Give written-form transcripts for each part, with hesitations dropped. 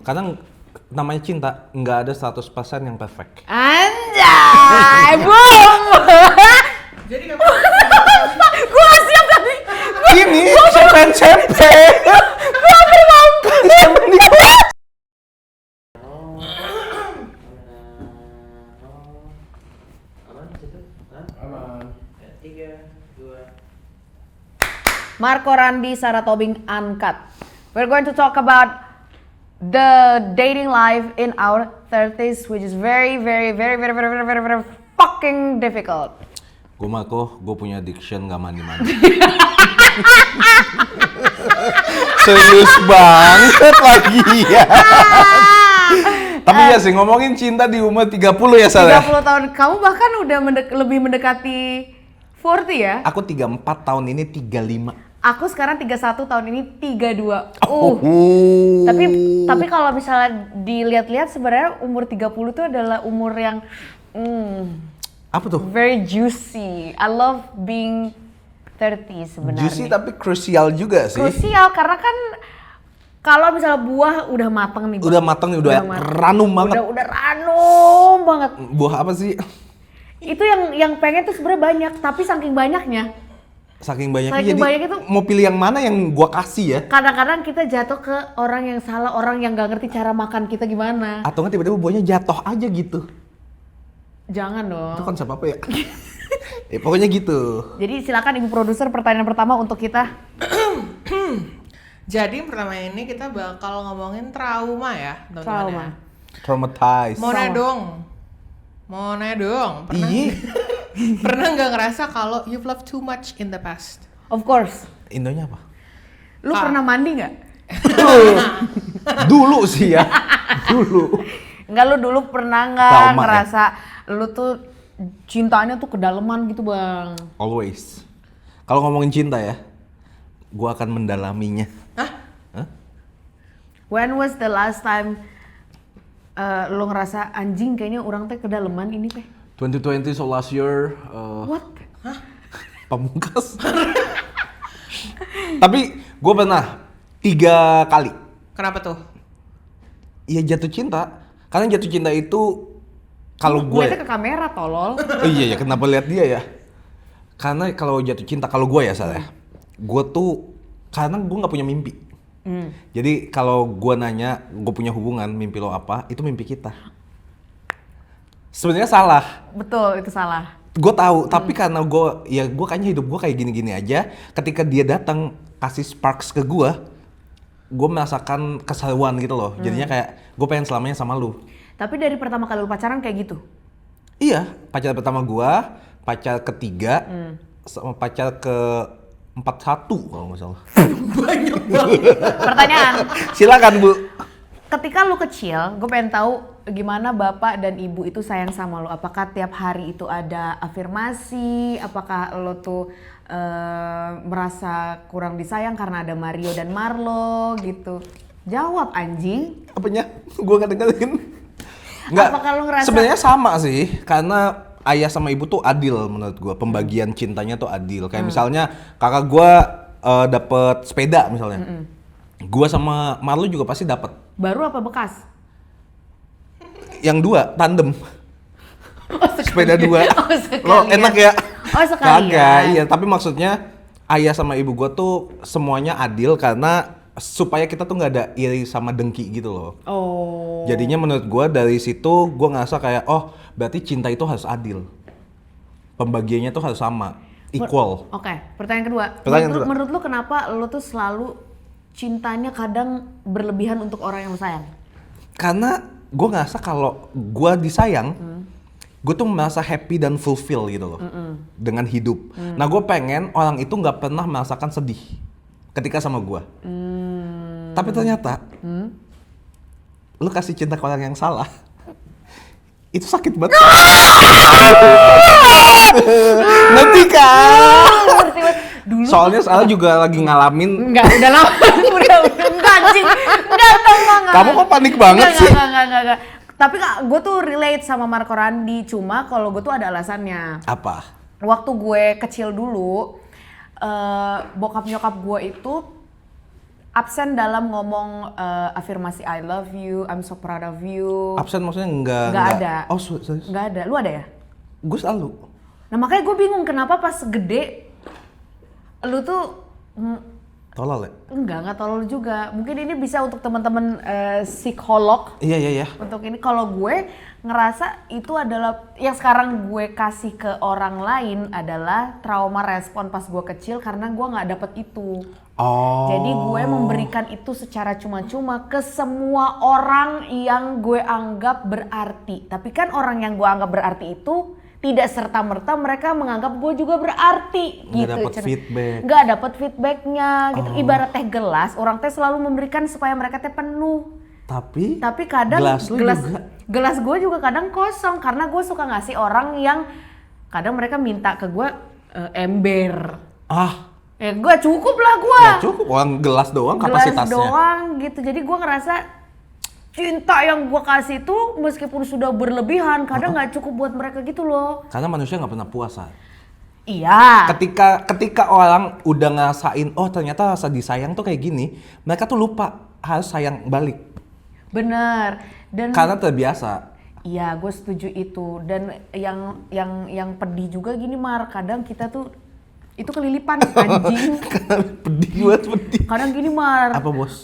Kadang namanya cinta nggak ada 100% yang perfect. Anjay, boom. Jadi kamu Gua siap tadi. Ini sempe. Gua hampir mampus. aman. 3, 2. Marco Randi, Sarah Tobing, Uncut. We're going to talk about the dating life in our 30s, which is very fucking difficult. Gue Marco, gue punya addiction nggak mandi-mandi. Serius banget lagi ya. Tapi ya sih ngomongin cinta di umur 30 ya Sal ya. 30 tahun, kamu bahkan udah lebih mendekati 40 ya? Aku 34 tahun ini 35. Aku sekarang 31 tahun ini 32. Oh. Tapi kalau misalnya dilihat-lihat sebenarnya umur 30 itu adalah umur yang Apa tuh? very juicy. I love being 30 sebenarnya. Juicy tapi krusial juga sih. Krusial karena kan kalau misalnya buah udah mateng nih. Bang. Udah mateng nih, udah mateng. ranum banget. Udah ranum banget. Buah apa sih? Itu yang pengen tuh sebenarnya banyak, tapi saking banyaknya. Saking banyaknya Saking jadi banyak itu- mau pilih yang mana yang gua kasih ya? Kadang-kadang kita jatuh ke orang yang salah, orang yang gak ngerti cara makan kita gimana. Atau nggak tiba-tiba buahnya jatuh aja gitu. Jangan dong. Itu konsep apa ya? Pokoknya gitu. Jadi silakan ibu produser pertanyaan pertama untuk kita. Jadi pertama ini kita bakal ngomongin trauma ya, teman-teman Trauma. ya. Traumatized. Mau nanya dong, pernah nggak ngerasa kalau you've loved too much in the past? Of course. Indonya apa? Lu pernah mandi nggak? Dulu sih ya. Dulu. Enggak, lu dulu pernah nggak Trauma, ya? ngerasa lu tuh cintanya tuh kedalaman gitu bang? Always. Kalau ngomongin cinta ya, gua akan mendalaminya. Hah? When was the last time lu ngerasa anjing kayaknya orang teh kedalaman ini teh? 2020 so last year. What? Pamungkas. Tapi gue pernah 3 kali. Kenapa tuh? Iya jatuh cinta. Karena jatuh cinta itu kalau gue. Lihatnya ke kamera tolol. Oh iya ya, kenapa lihat dia ya? Karena kalau jatuh cinta, kalau gue ya salah. Gue tuh karena gue nggak punya mimpi. Jadi kalau gue nanya, gue punya hubungan, mimpi lo apa? Itu mimpi kita. Sebenarnya salah. Betul, itu salah. Gue tahu, tapi karena gue kayaknya hidup gue kayak gini-gini aja. Ketika dia datang kasih sparks ke gue merasakan keseruan gitu loh. Jadinya kayak gue pengen selamanya sama lu. Tapi dari pertama kali lu pacaran kayak gitu? Iya, pacar pertama gue, pacar ketiga, sama pacar ke 41 kalau nggak salah. Banyak banget. Pertanyaan, Silakan Bu. ketika lu kecil, gue pengen tahu gimana bapak dan ibu itu sayang sama lu. Apakah tiap hari itu ada afirmasi? Apakah lu tuh merasa kurang disayang karena ada Mario dan Marlo gitu? Jawab anjing. Apanya? Gue nggak dengerin. Nggak. Apakah lu ngerasa- Sebenarnya sama sih, karena ayah sama ibu tuh adil menurut gue. Pembagian cintanya tuh adil. Kayak misalnya kakak gue dapet sepeda misalnya. Gue sama Marlo juga pasti dapet. Baru apa bekas? Yang 2 tandem. Sepeda 2. Oh, Lo sekalian. enak ya? Oh, sekalian. Kagak, iya. Tapi maksudnya ayah sama ibu gue tuh semuanya adil karena supaya kita tuh nggak ada iri sama dengki gitu loh. Oh. Jadinya menurut gue dari situ gue ngerasa kayak oh berarti cinta itu harus adil. Pembagiannya tuh harus sama, equal. Oke, pertanyaan kedua. Pertanyaan kedua. Menurut lu kenapa lu tuh selalu cintanya kadang berlebihan untuk orang yang lu sayang? Karena gue ngerasa kalau gue disayang, gue tuh merasa happy dan fulfill gitu loh dengan hidup. Nah gue pengen orang itu nggak pernah merasakan sedih ketika sama gue. Tapi ternyata lu kasih cinta ke orang yang salah, itu sakit banget. Ngerti kan? Ngerti banget. Dulu Soalnya Sal juga lagi ngalamin. enggak, udah lama. udah enggak anjing. Enggak tahu enggak. Kamu kok panik banget sih? Enggak. Tapi Kak, gue tuh relate sama Marco Randi. Cuma kalau gue tuh ada alasannya. Apa? Waktu gue kecil dulu, bokap nyokap gue itu absen dalam ngomong afirmasi I love you, I'm so proud of you. Absen maksudnya enggak ada. Oh, serius? Nggak ada. Lu ada ya? Gue selalu. Nah makanya gue bingung kenapa pas gede lu tuh Tolol ya? nggak tolol juga. Mungkin ini bisa untuk teman-teman psikolog. Iya. Untuk ini kalau gue ngerasa itu adalah yang sekarang gue kasih ke orang lain adalah trauma respon pas gue kecil karena gue nggak dapet itu. Oh. Jadi gue memberikan itu secara cuma-cuma ke semua orang yang gue anggap berarti. Tapi kan orang yang gue anggap berarti itu tidak serta-merta mereka menganggap gue juga berarti. Nggak gitu. dapet feedback. Nggak dapet feedbacknya gitu. Ibarat teh gelas, orang teh selalu memberikan supaya mereka teh penuh. Tapi Kadang gelas lu juga. gelas gue juga kadang kosong karena gue suka ngasih orang yang kadang mereka minta ke gue ember. Gue cukup lah gue. Ya cukup, orang gelas doang kapasitasnya. Gelas doang gitu. Jadi gue ngerasa cinta yang gue kasih itu meskipun sudah berlebihan kadang nggak cukup buat mereka gitu loh. Karena manusia nggak pernah puas. Iya. Ketika orang udah ngerasain, oh ternyata rasa disayang tuh kayak gini, mereka tuh lupa harus sayang balik. Bener. Dan Karena terbiasa. iya, gue setuju itu. Dan yang pedih juga gini Mar, kadang kita tuh itu kelilipan anjing. Pedih banget, pedih. Kadang gini Mar. Apa bos?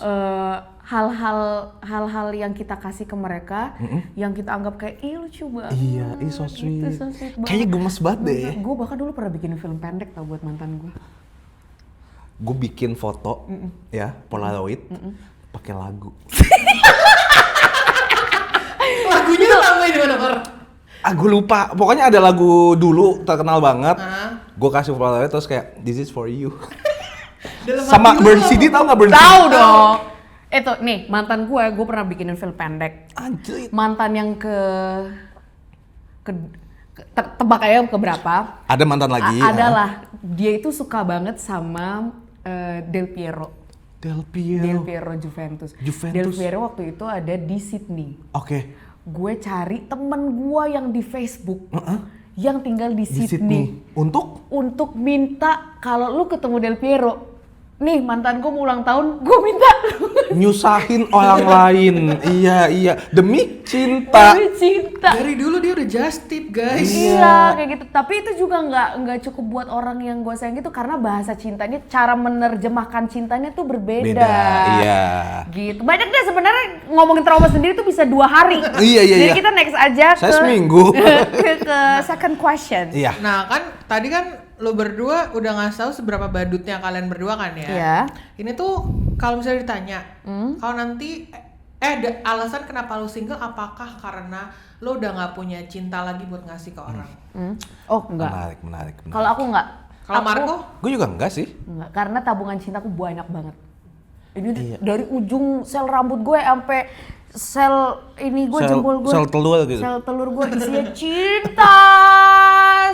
Hal-hal yang kita kasih ke mereka, yang kita anggap kayak ih lucu banget. Iya, so sweet. Gitu, so sweet banget. Kayaknya gemes banget deh. Gue bahkan dulu pernah bikin film pendek tau buat mantan gue. Gue bikin foto, ya, Polaroid, pakai lagu. Lagunya namanya di mana, Par? Gue lupa. Pokoknya ada lagu dulu terkenal banget. Ah. Gue kasih Polaroid terus kayak this is for you. Dalam Sama hati Burn lu CD, tau nggak Burn CD? Tahu dong. Itu nih mantan gue pernah bikinin film pendek. Anjir. Mantan yang tebak aja ke berapa? Ada mantan lagi. Adalah dia itu suka banget sama Del Piero. Del Del Piero. Piero Juventus. Juventus. Del Piero waktu itu ada di Sydney. Oke. Gue cari temen gue yang di Facebook yang tinggal di Di Sydney. Sydney. Untuk minta kalau lu ketemu Del Piero, nih mantan gue mau ulang tahun, gue minta nyusahin orang lain. Iya. Demi cinta. Demi cinta. Dari dulu dia udah just tip, guys. Iya kayak gitu. Tapi itu juga nggak cukup buat orang yang gue sayang gitu karena bahasa cintanya, cara menerjemahkan cintanya tuh berbeda. Beda, iya. Gitu. Banyak deh sebenarnya ngomongin trauma sendiri tuh bisa 2 hari. Iya. Jadi kita next aja Saya seminggu. ke second question. Iya. Nah kan tadi kan lo berdua udah ngasih tahu seberapa badutnya kalian berdua kan ya. Iya. Ini tuh kalau misalnya ditanya, kalau nanti ada alasan kenapa lo single, apakah karena lo udah nggak punya cinta lagi buat ngasih ke orang? Oh enggak. Menarik. Kalau aku enggak. Kalau Aku Marco? Gue juga enggak sih. enggak, karena tabungan cintaku banyak banget. Ini Iya. dari ujung sel rambut gue sampai sel ini gue, jempol gue. Sel telur gitu. Sel telur gue isinya cinta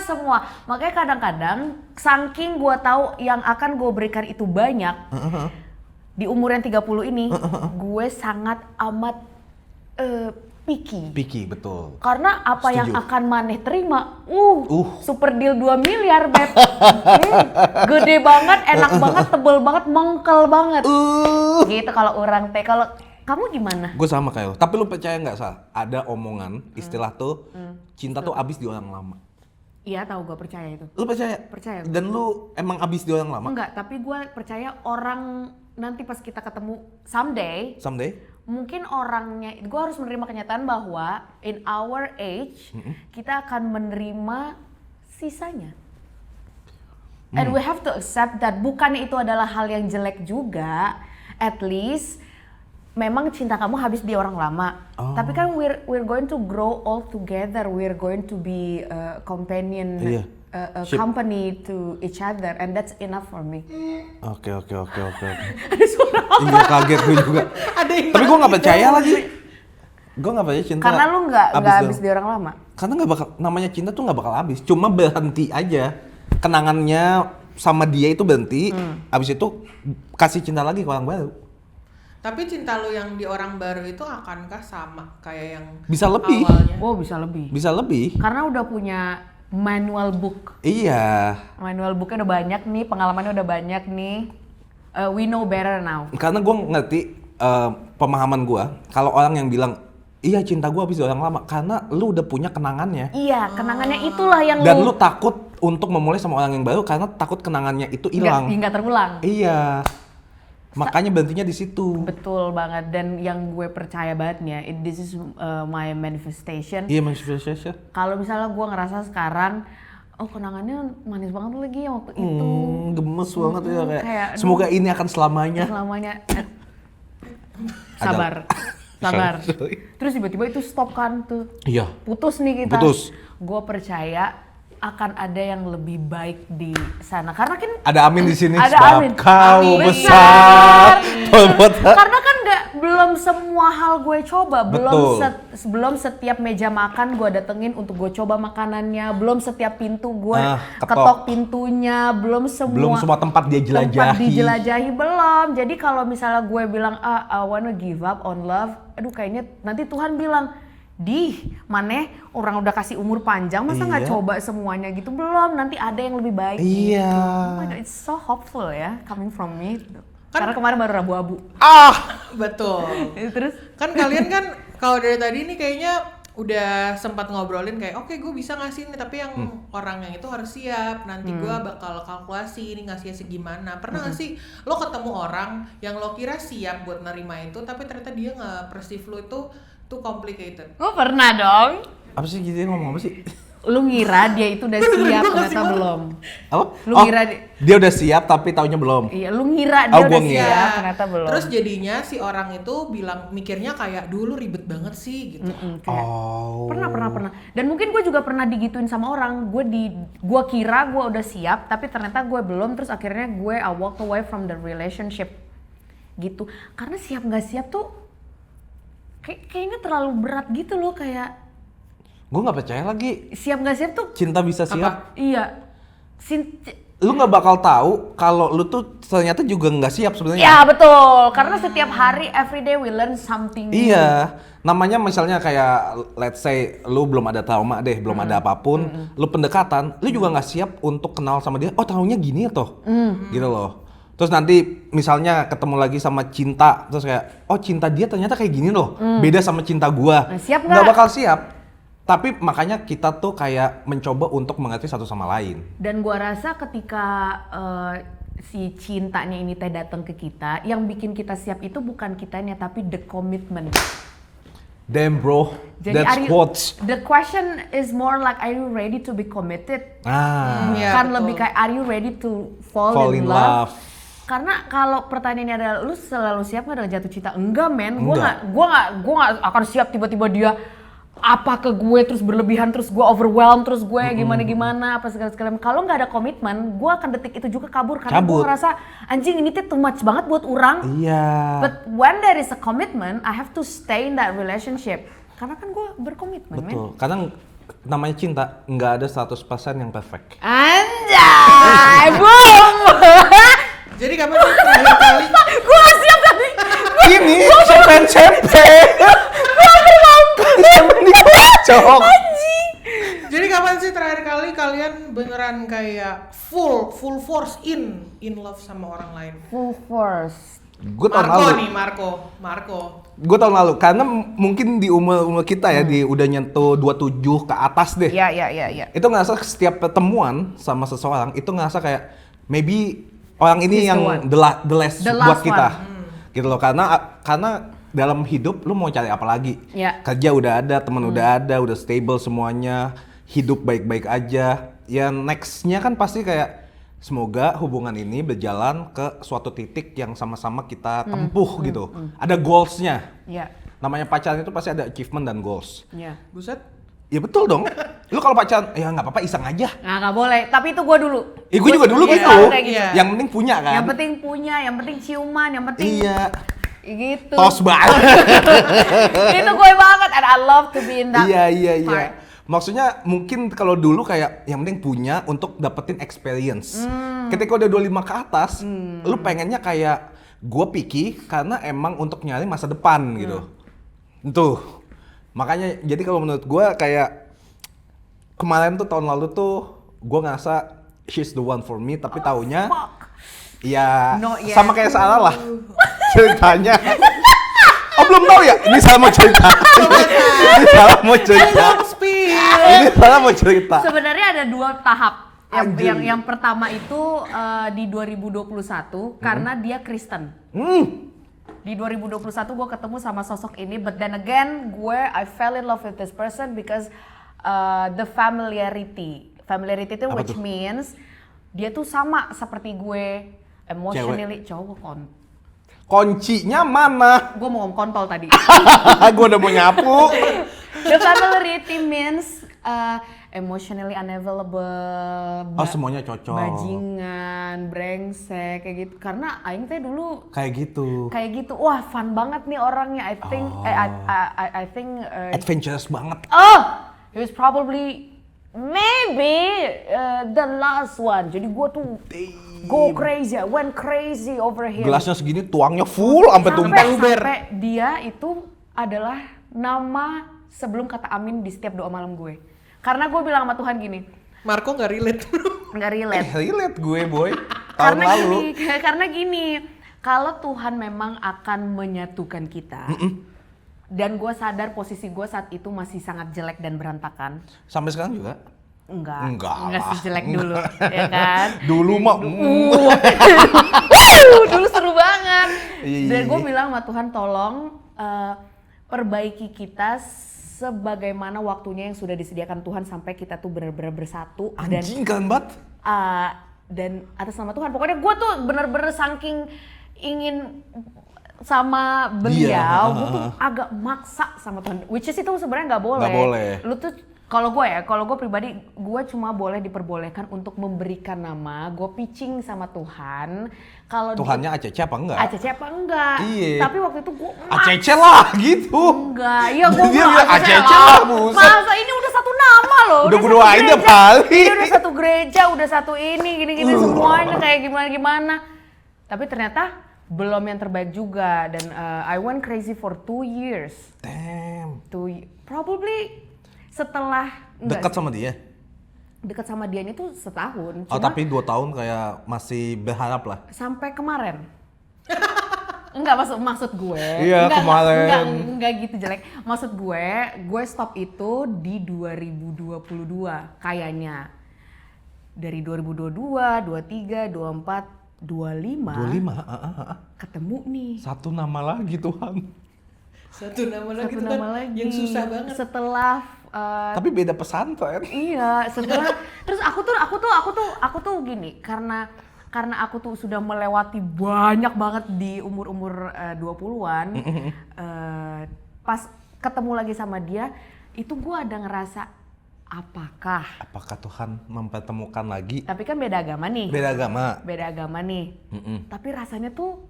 semua. Makanya kadang-kadang saking gue tahu yang akan gue berikan itu banyak. Di umur yang 30 ini gue sangat amat picky. Picky, betul. Karena apa yang Setuju. akan maneh terima, super deal 2 miliar, Beb. Gede banget, enak banget, tebel banget, mengkel banget. Gitu kalau orang teh. Kalau kamu gimana? Gue sama kayak lo. Tapi lu percaya nggak, Sal? Ada omongan, istilah tuh, cinta tuh abis di orang lama. Iya tahu, gue percaya itu. Lu percaya? Percaya. Dan lu emang abis di orang lama? Enggak, tapi gue percaya orang nanti pas kita ketemu someday, Someday? mungkin orangnya, gue harus menerima kenyataan bahwa in our age kita akan menerima sisanya. And we have to accept that bukannya itu adalah hal yang jelek juga. At least memang cinta kamu habis di orang lama. Tapi kan we're going to grow all together. We're going to be a companion, Iya. a Ship. company to each other, and that's enough for me. Oke. Ada suara apa? Iya, kaget gue juga. Ada yang Tapi gue nggak percaya lagi. Gue nggak percaya cinta. Karena lu nggak abis habis doang. di orang lama. Karena nggak bakal, namanya cinta tuh nggak bakal habis. Cuma berhenti aja. Kenangannya sama dia itu berhenti. Abis itu kasih cinta lagi ke orang baru. Tapi cinta lo yang di orang baru itu akankah sama kayak yang Bisa lebih. awalnya? Oh bisa lebih. Bisa lebih. Karena udah punya manual book. Iya. Manual booknya udah banyak nih, pengalamannya udah banyak nih. We know better now. Karena gue ngerti pemahaman gue, kalau orang yang bilang, iya cinta gue habis dari orang lama, karena lu udah punya kenangannya. Iya, kenangannya itulah yang Dan lu takut untuk memulai sama orang yang baru karena takut kenangannya itu hilang. nggak terulang. Iya. Makanya berhentinya di situ. Betul banget, dan yang gue percaya banget nih ya, this is my manifestation. Iya, manifestation. Kalau misalnya gue ngerasa sekarang, oh kenangannya manis banget lagi yang waktu itu. Gemes banget ya kayak. aduh, Semoga ini akan selamanya. selamanya. Sabar, sabar. Sorry. Terus tiba-tiba itu stop kan tuh, Iya. putus nih kita. Putus. Gue percaya akan ada yang lebih baik di sana, karena kan Ada amin di sini. Ada sebab amin. kau Amin. besar. karena kan belum semua hal gue coba, Betul. belum setiap meja makan gue datengin untuk gue coba makanannya, belum setiap pintu gue ketok. ketok pintunya, belum Semua tempat dia jelajahi. tempat dijelajahi belum. Jadi kalau misalnya gue bilang I wanna give up on love, aduh kayaknya nanti Tuhan bilang, maneh orang udah kasih umur panjang masa nggak Iya. coba semuanya gitu, belum, nanti ada yang lebih baik. Iya. Oh my God, it's so hopeful ya coming from me. Karena kemarin baru abu-abu. Betul. Terus Kan kalian kan kalau dari tadi nih kayaknya udah sempat ngobrolin kayak oke gue bisa ngasih ini, tapi yang orang yang itu harus siap, nanti gue bakal kalkulasi ini ngasihnya segimana. Pernah nggak sih lo ketemu orang yang lo kira siap buat nerima itu, tapi ternyata dia nggak perceive lo itu too complicated? gue pernah dong. Apa sih gitu ngomong apa sih? Lu ngira dia itu udah siap, ternyata belum. Apa? Lu ngira dia udah siap tapi taunya belum. Iya, lu ngira dia Oh, udah gua siap, ngira. ternyata belum. Terus jadinya si orang itu bilang mikirnya kayak dulu ribet banget sih gitu. Kayak, Oh. pernah. Dan mungkin gue juga pernah digituin sama orang. Gue kira gue udah siap, tapi ternyata gue belum. Terus akhirnya I walk away from the relationship. Gitu. Karena siap nggak siap tuh kayaknya terlalu berat gitu loh, kayak Gue nggak percaya lagi. siap nggak siap tuh. Cinta bisa siap. Iya. Lu nggak bakal tahu kalau lu tuh ternyata juga nggak siap sebenarnya. Ya betul. Karena setiap hari, every day we learn something new. Iya, namanya misalnya kayak let's say lu belum ada trauma deh, belum ada apapun, lu pendekatan, lu juga nggak siap untuk kenal sama dia. Oh, taunya gini ya toh, gitu loh. Terus nanti misalnya ketemu lagi sama cinta, terus kayak, oh cinta dia ternyata kayak gini loh, beda sama cinta gua. Nah, siap nggak nggak? bakal siap. Tapi makanya kita tuh kayak mencoba untuk mengerti satu sama lain. Dan gua rasa ketika si cintanya ini teh datang ke kita, yang bikin kita siap itu bukan kitanya tapi the commitment. Damn bro, Jadi that's quotes. the question is more like, are you ready to be committed? Ah, Iya, Bukan betul. lebih kayak are you ready to fall fall in in love? love. Karena kalau pertanyaannya adalah lu selalu siap nggak dengan jatuh cinta? Enggak men, Enggak. gue nggak akan siap tiba-tiba dia apa ke gue terus berlebihan, terus gue overwhelm, terus gue gimana apa segala. Kalau nggak ada komitmen, gue akan detik itu juga kabur karena gue Cabut. ngerasa anjing ini tuh too much banget buat orang. Iya. But when there is a commitment, I have to stay in that relationship. Karena kan gue berkomitmen, men. Betul, karena namanya cinta nggak ada 100% yang perfect. Anjay, boom. Jadi kapan sih terakhir kali Gue gak siap tadi. Ini sempe-sempe. Cok. Jadi kapan sih terakhir kali kalian beneran kayak full force in love sama orang lain? Full force. Gue tahun Marco lalu. nih, Marco. Gue tahun lalu karena mungkin di umur kita ya di udah nyentuh 27 ke atas deh. Ya. Itu ngerasa setiap pertemuan sama seseorang itu ngerasa kayak maybe orang ini He's the yang one. the last The buat last kita. one. Gitu loh, karena dalam hidup lu mau cari apa lagi? Ya. Kerja udah ada, teman udah ada, udah stable semuanya, hidup baik-baik aja. Ya nextnya kan pasti kayak semoga hubungan ini berjalan ke suatu titik yang sama-sama kita tempuh gitu. Ada goalsnya. Ya. Namanya pacaran itu pasti ada achievement dan goals. Ya. Buset. Ya betul dong. Lu kalau pacaran, ya nggak apa-apa iseng aja. Nah, nggak boleh. Tapi itu gue dulu. Gue juga dulu Gua gitu. selalu kayak gitu. Iya. Yang penting punya kan. Yang penting punya, yang penting ciuman, yang penting Iya. gitu. Tos banget. Itu gue banget. And I love to be in that Iya. part. Maksudnya mungkin kalau dulu kayak yang penting punya untuk dapetin experience. Ketika udah 25 ke atas, lu pengennya kayak gue picky karena emang untuk nyari masa depan gitu. Tuh. Makanya jadi kalau menurut gue kayak kemarin tuh tahun lalu tuh gue ngerasa she's the one for me tapi taunya Fuck. Ya, Not yet. sama kayak Sarah lah ceritanya. Oh belum tahu ya? Ini Sarah mau cerita. Ini Sarah mau cerita. Ini Sarah mau cerita. Sebenarnya ada 2 tahap. Anjir. Yang pertama itu di 2021 karena dia Kristen. Di 2021 gue ketemu sama sosok ini, but then again I fell in love with this person because the familiarity itu Apa which tuh? means dia tuh sama seperti gue, emotionally cowok Kuncinya mana? gue mau ngomong kontol tadi. Gue udah mau nyapu. The familiarity means emotionally unavailable, Oh semuanya cocok. bajingan, brengsek kayak gitu. Karena aing teh dulu Kayak gitu. wah fun banget nih orangnya. I think I think Adventurous banget. he was probably maybe the last one. Jadi gue tuh go crazy, I went crazy over him. Gelasnya segini, tuangnya full sampai tumpah. Sampai dia itu adalah nama sebelum kata amin di setiap doa malam gue. Karena gue bilang sama Tuhan gini, Marco nggak relate. nggak relate. Relate gue boy. Tahun lalu. Karena gini, kalau Tuhan memang akan menyatukan kita, dan gue sadar posisi gue saat itu masih sangat jelek dan berantakan. Sampai sekarang juga. Enggak lah. sejelek dulu, ya kan? Dulu mah. Dulu seru banget. Iya. Dan gue bilang sama Tuhan, tolong perbaiki kita sebagaimana waktunya yang sudah disediakan Tuhan sampai kita tuh benar-benar bersatu. Anjing keren banget. Dan atas nama Tuhan, pokoknya gue tuh bener-bener saking ingin sama beliau, gue tuh agak maksa sama Tuhan, which is itu sebenarnya nggak boleh. Nggak boleh. Lu tuh kalau gue pribadi, gue cuma boleh diperbolehkan untuk memberikan nama, gue pitching sama Tuhan. Kalau Tuhannya ACC apa enggak? ACC apa enggak? Iya. Tapi waktu itu gue ACC lah gitu. enggak, iya gue Dia bilang bilang ACC lah, buset. Masa ini udah satu nama loh. Udah gue satu doain tiap gereja. kali. Ini udah satu gereja, udah satu ini, gini-gini semuanya kayak gimana-gimana. Tapi ternyata belum yang terbaik juga, dan I went crazy for 2 years. Damn. Probably setelah Dekat sama dia? dekat sama dia ini tuh setahun. Oh Cuma tapi 2 tahun kayak masih berharap lah. sampai kemarin. Enggak, maksud gue. Iya, kemarin. Enggak gitu jelek. Maksud gue stop itu di 2022 kayaknya. Dari 2022, 23, 24, 25 ketemu nih. Satu nama lagi Tuhan. Satu nama lagi Satu tuh nama kan lagi. yang susah banget. Setelah Tapi beda pesantren. iya, setelah terus aku tuh gini, karena aku tuh sudah melewati banyak banget di umur 20-an. Pas ketemu lagi sama dia, itu gue ada ngerasa apakah Tuhan mempertemukan lagi? tapi kan beda agama nih. Beda agama. Tapi rasanya tuh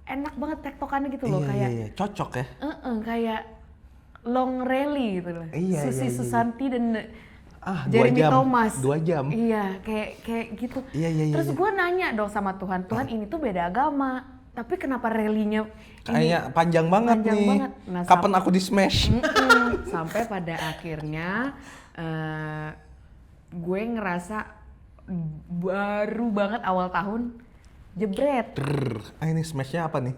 enak banget tektokannya gitu loh, kayak Iya. Cocok ya. kayak long rally gitu loh. Iya, Susi iya. Susanti dan 2 Jeremy jam. Thomas. 2 jam. Iya, kayak gitu. Iya. Terus gue nanya dong sama Tuhan, ini tuh beda agama, tapi kenapa rally-nya Kayaknya panjang banget panjang nih. banget. Nah, Kapan aku di smash? sampai pada akhirnya gue ngerasa baru banget awal tahun jebret. Ini smashnya apa nih?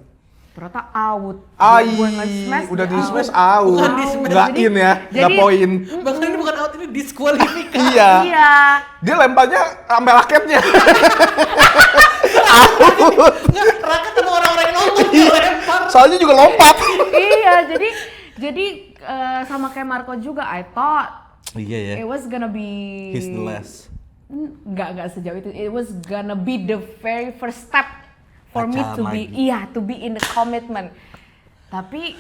Ternyata out. Ai, Gue nge-smash, udah dia di smash out. out. Bukan di smash. Nggak in ya, nggak poin. Bahkan ini bukan out, ini diskualifikasi. Iya. Iya. Dia lemparnya sampai raketnya. Nggak, raket sama orang-orang yang nonton lempar. Soalnya juga lompat. Iya, jadi sama kayak Marco juga, I thought Iya it was gonna be He's the last. Nggak sejauh itu. It was gonna be the very first step for me Pacaran to be lagi. to be in the commitment. Tapi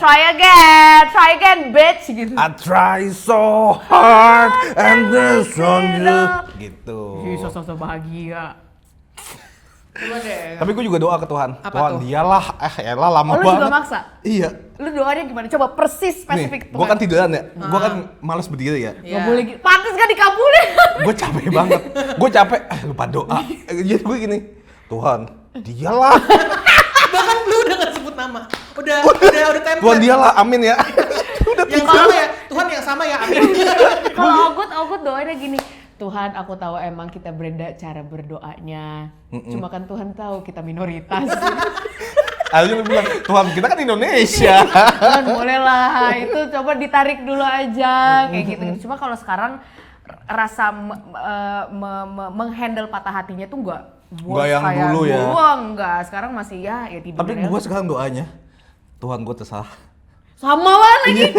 try again bitch gitu. I try so hard and this on you. Gitu. Sosok bahagia. Coba deh. Tapi gue juga doa ke Tuhan. Apa Tuhan tuh? dialah, elah lama Oh, lu banget. juga maksa? Iya. Lu doanya gimana? Coba persis spesifik Nih, gue kan tiduran ya. Gue kan males berdiri ya. Gak boleh gitu. Pantes gak dikabulin. Gue capek banget. Gue capek. Lupa doa. Jadi gue gini. Tuhan, dialah. Bahkan lu udah nggak sebut nama. Udah template. Tuhan dialah. Amin ya. Yang sama ya. Tuhan yang sama ya. Amin. Kalau Ogut doanya gini. Tuhan, aku tahu emang kita beda cara berdoanya. Cuma kan Tuhan tahu kita minoritas. Akhirnya lu bilang, Tuhan kita kan Indonesia. Tuhan boleh lah, itu coba ditarik dulu aja kayak gitu. Cuma kalau sekarang rasa menghandle patah hatinya tuh nggak Nggak yang dulu ya. Nggak, sekarang masih ya tidur. Tapi gue sekarang doanya, Tuhan gue terserah. sama lagi.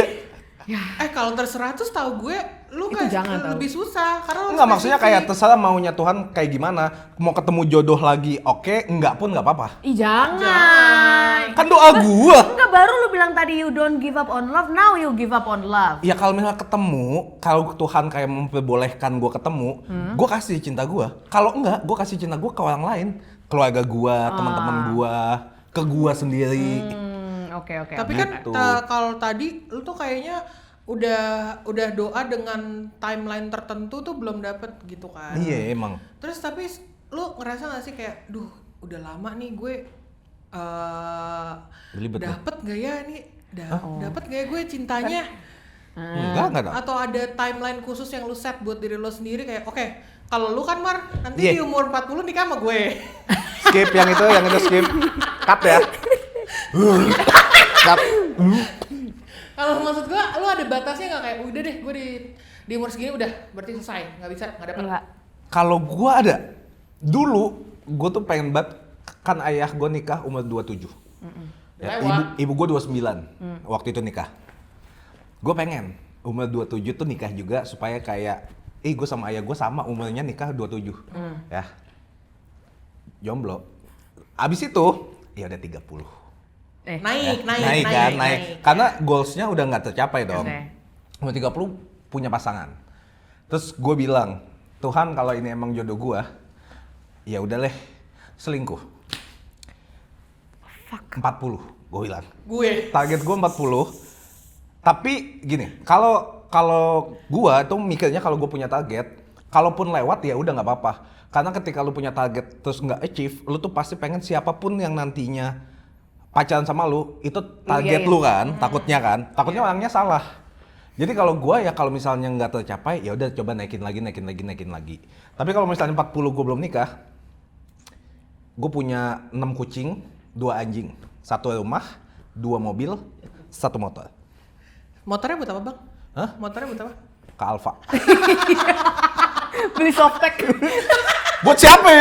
Kalau terserah tuh tahu gue lu Itu jangan tahu. lebih susah karena lu Enggak, maksudnya spesifik. kayak terserah maunya Tuhan kayak gimana. Mau ketemu jodoh lagi, oke, enggak pun enggak apa-apa. Ih jangan. Kan doa gua. Enggak, baru lu bilang tadi you don't give up on love, now you give up on love. Ya kalau misalnya ketemu, kalau Tuhan kayak memperbolehkan gua ketemu, gua kasih cinta gua. Kalau enggak, gua kasih cinta gua ke orang lain. Keluarga gua, teman-teman gua, ke gua sendiri. Oke. Tapi kan Gitu. kalau tadi lu tuh kayaknya udah doa dengan timeline tertentu tuh belum dapet gitu kan. Iya, emang. Terus tapi lu ngerasa gak sih kayak duh udah lama nih gue Belibet ya? dapet gak ya nih dapet gak ya gue cintanya Enggak ada. atau ada timeline khusus yang lu set buat diri lu sendiri kayak oke, kalau lu kan Mar nanti Iya. di umur 40 nikah sama gue. Skip yang itu skip. Cut ya. Cut. Kalau maksud gue lu ada batasnya nggak kayak udah deh gue di umur segini udah berarti selesai nggak bisa nggak dapet. Enggak. Kalau gua ada, dulu gua tuh pengen banget, kan ayah gua nikah umur 27. Ya, Lewat. ibu gua 29 waktu itu nikah. Gua pengen umur 27 tuh nikah juga supaya kayak, gua sama ayah gua sama umurnya nikah 27. Ya. Jomblo. Abis itu, ya udah 30. Naik. Karena goalsnya udah nggak tercapai dong. Oke. Umur 30 punya pasangan. Terus gue bilang, Tuhan kalau ini emang jodoh gue, ya udah leh, selingkuh. 40, gue bilang. Gue Target gue 40. Tapi gini, kalau gue tuh mikirnya kalau gue punya target, kalaupun lewat ya udah nggak apa-apa. Karena ketika lu punya target terus nggak achieve, lu tuh pasti pengen siapapun yang nantinya pacaran sama lu itu target iyain. lu kan, takutnya orangnya salah. Jadi kalau gua ya kalau misalnya nggak tercapai ya udah coba naikin lagi. Tapi kalau misalnya 40 gua belum nikah, gua punya 6 kucing, 2 anjing, 1 rumah, 2 mobil, 1 motor. motornya buat apa bang? Hah? Motornya buat apa? Ke Alfa. Beli softtek. Buat siapa?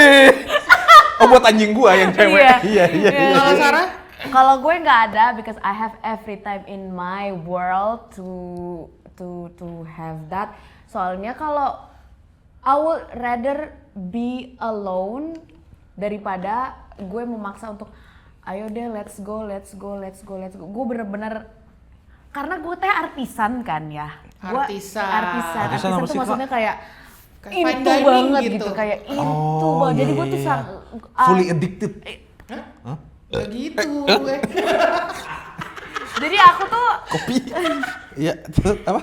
Oh buat anjing gua yang cewek. Iya. Kalau Sarah? Kalau gue nggak ada, because I have every time in my world to have that. Soalnya kalau I would rather be alone daripada gue memaksa untuk ayo deh let's go. Gue bener-bener karena gue teh artisan kan ya. Gua Artisan. Artisan Artisan apa tuh sih, Kak? maksudnya kayak Kayak fine into dining banget gitu. gitu, kayak into Oh, banget. Jadi iya, gue tuh iya. Fully addicted. Hah? Gak gitu gue. Jadi aku tuh Kopi. Iya, terus apa?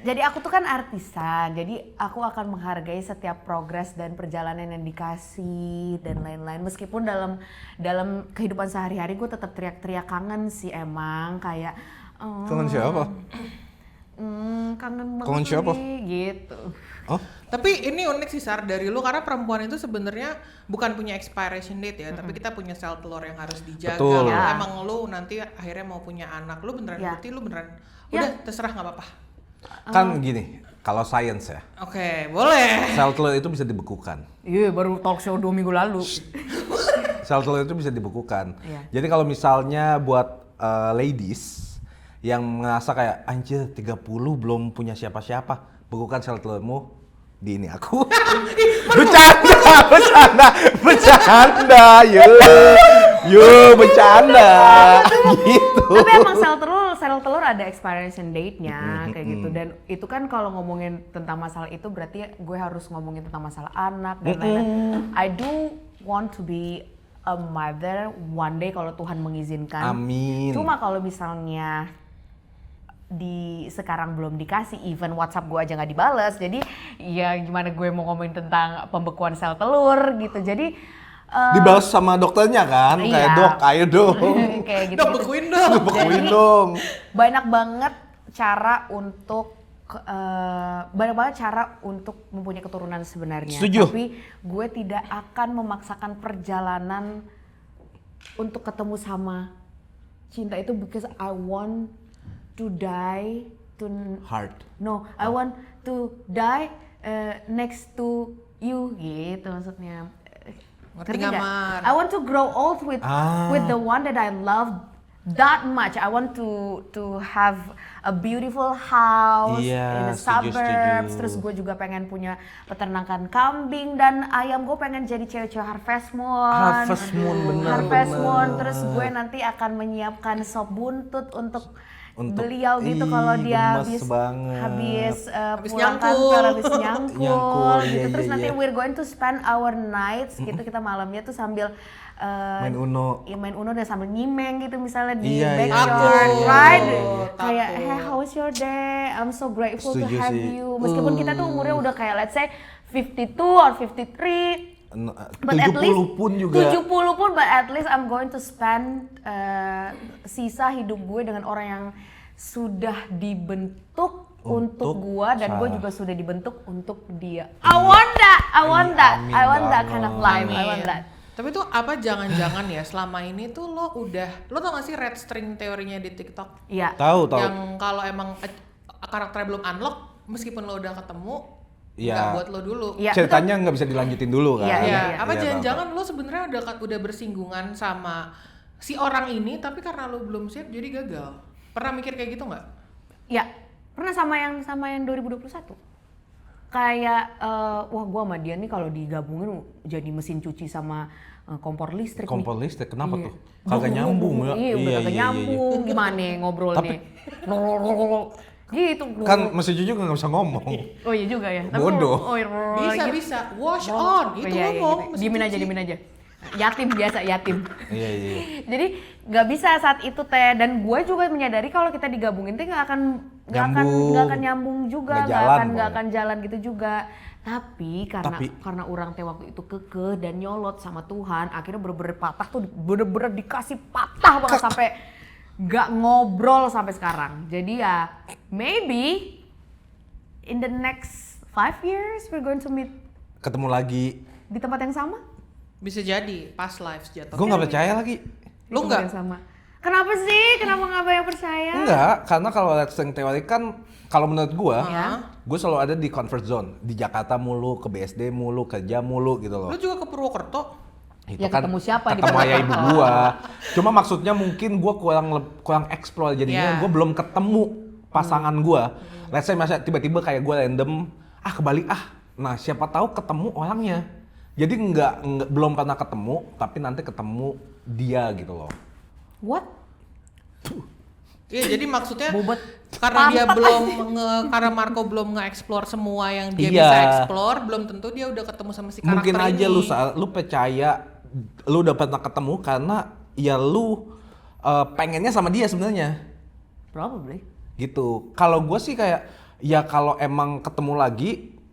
Jadi aku tuh kan artisan, jadi aku akan menghargai setiap progres dan perjalanan yang dikasih dan lain-lain. Meskipun dalam kehidupan sehari-hari gue tetap teriak-teriak kangen sih emang kayak Kangen siapa? kangen banget Kangen siapa? nih, gitu. Oh, Tapi ini unik sih Sar dari lu karena perempuan itu sebenarnya bukan punya expiration date ya, tapi kita punya sel telur yang harus dijaga. Betul. Kalau Ya. emang lu nanti akhirnya mau punya anak, lu beneran Ya. berarti lu beneran Ya. udah terserah nggak apa-apa. kan gini, kalau science ya, Oke, boleh. sel telur itu bisa dibekukan. Iya, baru talk show 2 minggu lalu. Sel telur itu bisa dibekukan. Iya. Jadi kalau misalnya buat ladies yang ngerasa kayak anjir 30 belum punya siapa-siapa, bekukan sel telurmu di ini aku. Bercanda, yo, bercanda. Gitu. Tapi emang sel telur ada expiration date-nya kayak gitu, dan itu kan kalau ngomongin tentang masalah itu berarti gue harus ngomongin tentang masalah anak dan lain-lain. I do want to be a mother one day kalau Tuhan mengizinkan. Amin. Cuma kalau misalnya sekarang belum dikasih, even WhatsApp gue aja nggak dibales, jadi ya gimana gue mau ngomongin tentang pembekuan sel telur gitu. Jadi Dibalas sama dokternya kan, Iya. kayak dok, ayo dong. kayak gitu. Dok, bekuin dong. Bekuin dong. Banyak banget cara untuk banyak banget cara untuk mempunyai keturunan sebenarnya. Setuju. Tapi gue tidak akan memaksakan perjalanan untuk ketemu sama cinta itu because I want to die to Hard. no, I want to die next to you gitu maksudnya. Ngerti Nggak? nggak, Mar? I want to grow old with the one that I love that much. I want to have a beautiful house in the setuju, suburbs. setuju. Terus gue juga pengen punya peternakan kambing dan ayam. Gue pengen jadi cewek-cewek Harvest Moon. Harvest Moon, bener. Harvest Moon. Terus gue nanti akan menyiapkan sop buntut untuk beliau gitu kalau dia gemes habis banget. Habis pulang nyangkul. kantor habis nyangkul Nyangkul, gitu. iya, Terus iya, nanti iya. we're going to spend our nights gitu, kita malamnya tuh sambil Main Uno. ya main Uno dan sambil nyimeng gitu misalnya di Iya, iya, backyard, iya, right? iya. Kayak, Takut. hey, how was your day? I'm so grateful to Setuju have sih. you. Meskipun kita tuh umurnya udah kayak let's say 52 or 53. But at 70 least pun juga. 70 pun, but at least I'm going to spend sisa hidup gue dengan orang yang sudah dibentuk untuk gua dan gue Sarah. juga sudah dibentuk untuk dia. I want that, I want that, Amin I want that kind of life, Amin. I want that. Tapi tuh apa jangan-jangan ya selama ini tuh lo tau gak sih red string teorinya di TikTok? Iya. Tahu. Yang kalau emang karakternya belum unlock, meskipun lo udah ketemu, Iya. nggak buat lo dulu. Iya, Ceritanya nggak bisa dilanjutin dulu kan. Iya, Iya, iya. apa Iya, jangan-jangan lo sebenarnya udah bersinggungan sama si orang ini, tapi karena lo belum siap jadi gagal. Pernah mikir kayak gitu nggak? Ya, pernah sama yang 2021. Kayak wah gua sama dia nih kalau digabungin jadi mesin cuci sama kompor listrik nih. Kompor listrik kenapa Iya. tuh? Kagak nyambung ya. Iya, udah kagak nyambung. Gimana ngobrolnya? Gitu. Kan mesin cuci juga nggak bisa ngomong. Oh iya juga ya. Bodoh. Oh, iya, gitu. Bisa, wash on, itu Iya, iya, ngomong. gitu. mesin Diemin cuci. aja. Yatim biasa, yatim. Iya iya. Jadi nggak bisa saat itu teh, dan gue juga menyadari kalau kita digabungin teh nggak akan nyambung juga, nggak akan jalan gitu juga. Tapi karena orang teh waktu itu kekeh dan nyolot sama Tuhan, akhirnya bener-bener patah tuh, bener-bener dikasih patah banget sampai nggak ngobrol sampai sekarang. Jadi ya maybe in the next 5 years we're going to meet Ketemu lagi. di tempat yang sama. Bisa jadi past lives jatuh. Gue nggak percaya lagi. Di Lu tempat nggak? yang sama. Kenapa sih? Kenapa nggak banyak percaya? Enggak, karena kalau red string teori kan kalau menurut gue, Ya. gue selalu ada di comfort zone. Di Jakarta mulu, ke BSD mulu, kerja mulu gitu loh. Lu juga ke Purwokerto? Itu Ya, ketemu siapa di ketemu ayah ibu Purwokerto? gua. Cuma maksudnya mungkin gua kurang explore jadinya Yeah. gua belum ketemu pasangan gua. Let's say masa tiba-tiba kayak gua random ke Bali Nah, siapa tahu ketemu orangnya. Jadi nggak belum pernah ketemu, tapi nanti ketemu dia gitu loh. What? Iya, jadi maksudnya Bobot. karena dia Pantat belum karena Marco belum nge-explore semua yang dia Iya. bisa explore, belum tentu dia udah ketemu sama si karakter Mungkin aja ini. lu percaya lu udah pernah ketemu karena ya lu pengennya sama dia sebenarnya. Probably. Gitu. Kalau gue sih kayak ya kalau emang ketemu lagi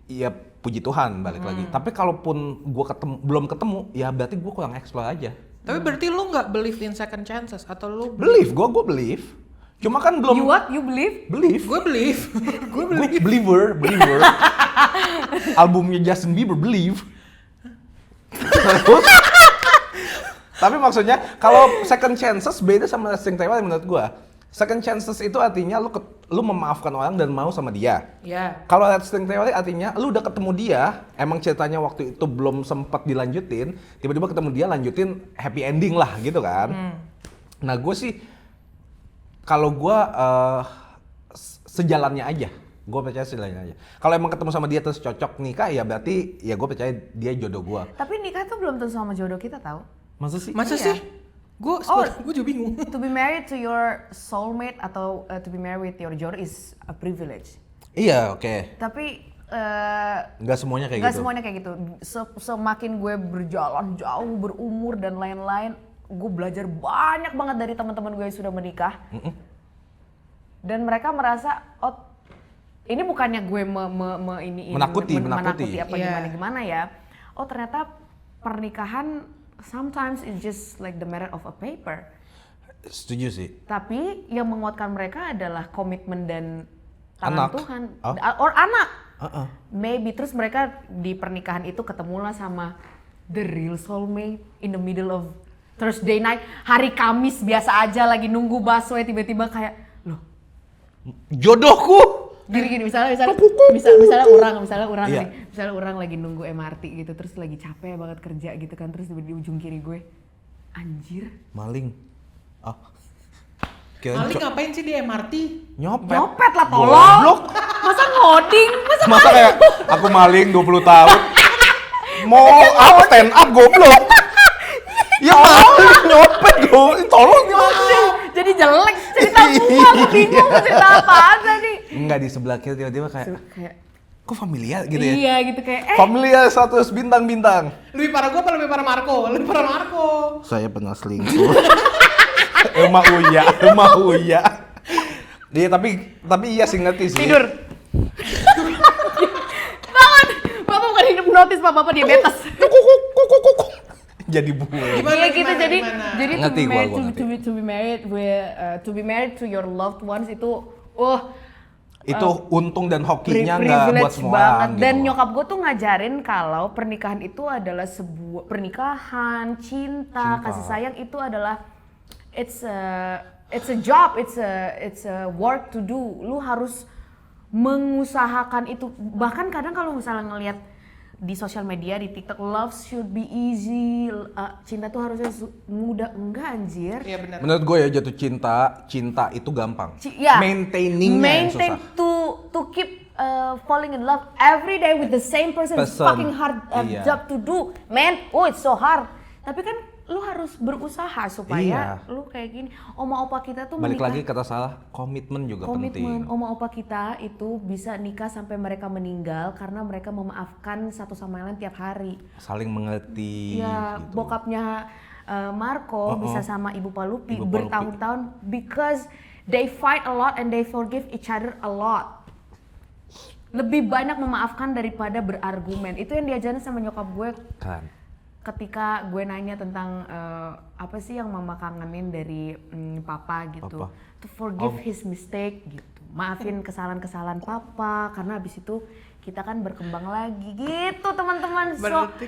ya puji Tuhan balik lagi. Tapi kalaupun gue belum ketemu ya berarti gue kurang explore aja. Tapi berarti lu nggak believe in second chances atau lu Gue believe. Cuma kan belum You what? You believe? believe. Gue believe. Gue believe. Believer. Albumnya Justin Bieber Believe. Terus, tapi maksudnya kalau second chances beda sama lasting teori menurut gue. Second chances itu artinya lu memaafkan orang dan mau sama dia. Ya. Kalau lasting teori artinya lu udah ketemu dia, emang ceritanya waktu itu belum sempat dilanjutin, tiba-tiba ketemu dia lanjutin happy ending lah gitu kan. Nah gue sih kalau gue sejalannya aja, gue percaya sejalannya aja. Kalau emang ketemu sama dia terus cocok nikah ya berarti ya gue percaya dia jodoh gue. Tapi nikah tuh belum tentu sama jodoh kita tahu. Masa sih? Masa Iya. sih? Gue juga bingung. To be married to your soulmate atau to be married with your jodoh is a privilege. Iya oke. Tapi Nggak semuanya kayak nggak gitu. semuanya kayak gitu. Semakin gue berjalan jauh, berumur dan lain-lain, gue belajar banyak banget dari teman-teman gue yang sudah menikah. Dan mereka merasa, oh ini bukannya gue Menakuti. apa Iya. gimana ya. Oh ternyata pernikahan sometimes it's just like the matter of a paper. Setuju sih. Tapi yang menguatkan mereka adalah komitmen dan tangan Anak. Tuhan, Oh. or anak. Uh-uh. Maybe terus mereka di pernikahan itu ketemulah sama the real soulmate in the middle of Thursday night, hari Kamis biasa aja lagi nunggu busway tiba-tiba kayak loh Jodohku. gini misalnya orang Iya. nih, misalnya orang lagi nunggu MRT gitu terus lagi capek banget kerja gitu kan terus di ujung kiri gue anjir Maling. Ah. Kirain Maling ngapain sih di MRT? nyopet lah tolong Goblok. masa ngoding Masa kayak aku maling 20 tahun. Mau apa stand up goblok. Ya maling nyopet goblok. Tolong gimana? jadi jelek cerita gua aku bingung mau cerita apaan tadi Enggak, di sebelah kiri tiba-tiba kayak kayak kok familiar gitu ya? iya gitu kayak Familiar 100 bintang-bintang. Lebih parah gue apa lebih parah Marco? Lebih parah Marco. Saya pernah selingkuh. Rumah Uya. Iya tapi iya sih ngerti sih. tidur bangun bapak bukan hipnotis pak bapak diabetes Jadi buaya. Gimana, iya gitu gimana, jadi gimana? jadi Ngerti to be gua married ngerti. to be married to be married to your loved ones itu Itu untung dan hokinya nggak buat privilege semua banget orang dan gitu. nyokap gue tuh ngajarin kalau pernikahan itu adalah sebuah pernikahan cinta kasih sayang itu adalah it's a job it's a work to do lu harus mengusahakan itu bahkan kadang kalau misalnya ngelihat di sosial media di TikTok love should be easy cinta tuh harusnya mudah enggak anjir Iya benar. Menurut gue ya jatuh cinta itu gampang. Ya, Maintainingnya yang maintain susah. to keep falling in love every day with the same person is Person. fucking hard Iya. job to do, man. Oh, it's so hard. Tapi kan lu harus berusaha supaya Iya. lu kayak gini. Oma opa kita tuh Balik menikah lagi kata salah, komitmen juga penting. oma opa kita itu bisa nikah sampai mereka meninggal karena mereka memaafkan satu sama lain tiap hari. Saling mengerti. Ya, gitu. bokapnya Marco bisa sama Ibu Palupi Ibu Palupi. bertahun-tahun because they fight a lot and they forgive each other a lot. Lebih banyak memaafkan daripada berargumen. Itu yang diajarin sama nyokap gue Kan. ketika gue nanya tentang apa sih yang mama kangenin dari papa gitu. Papa. To forgive his mistake gitu. Maafin kesalahan-kesalahan papa karena abis itu kita kan berkembang lagi gitu teman-teman. So Berarti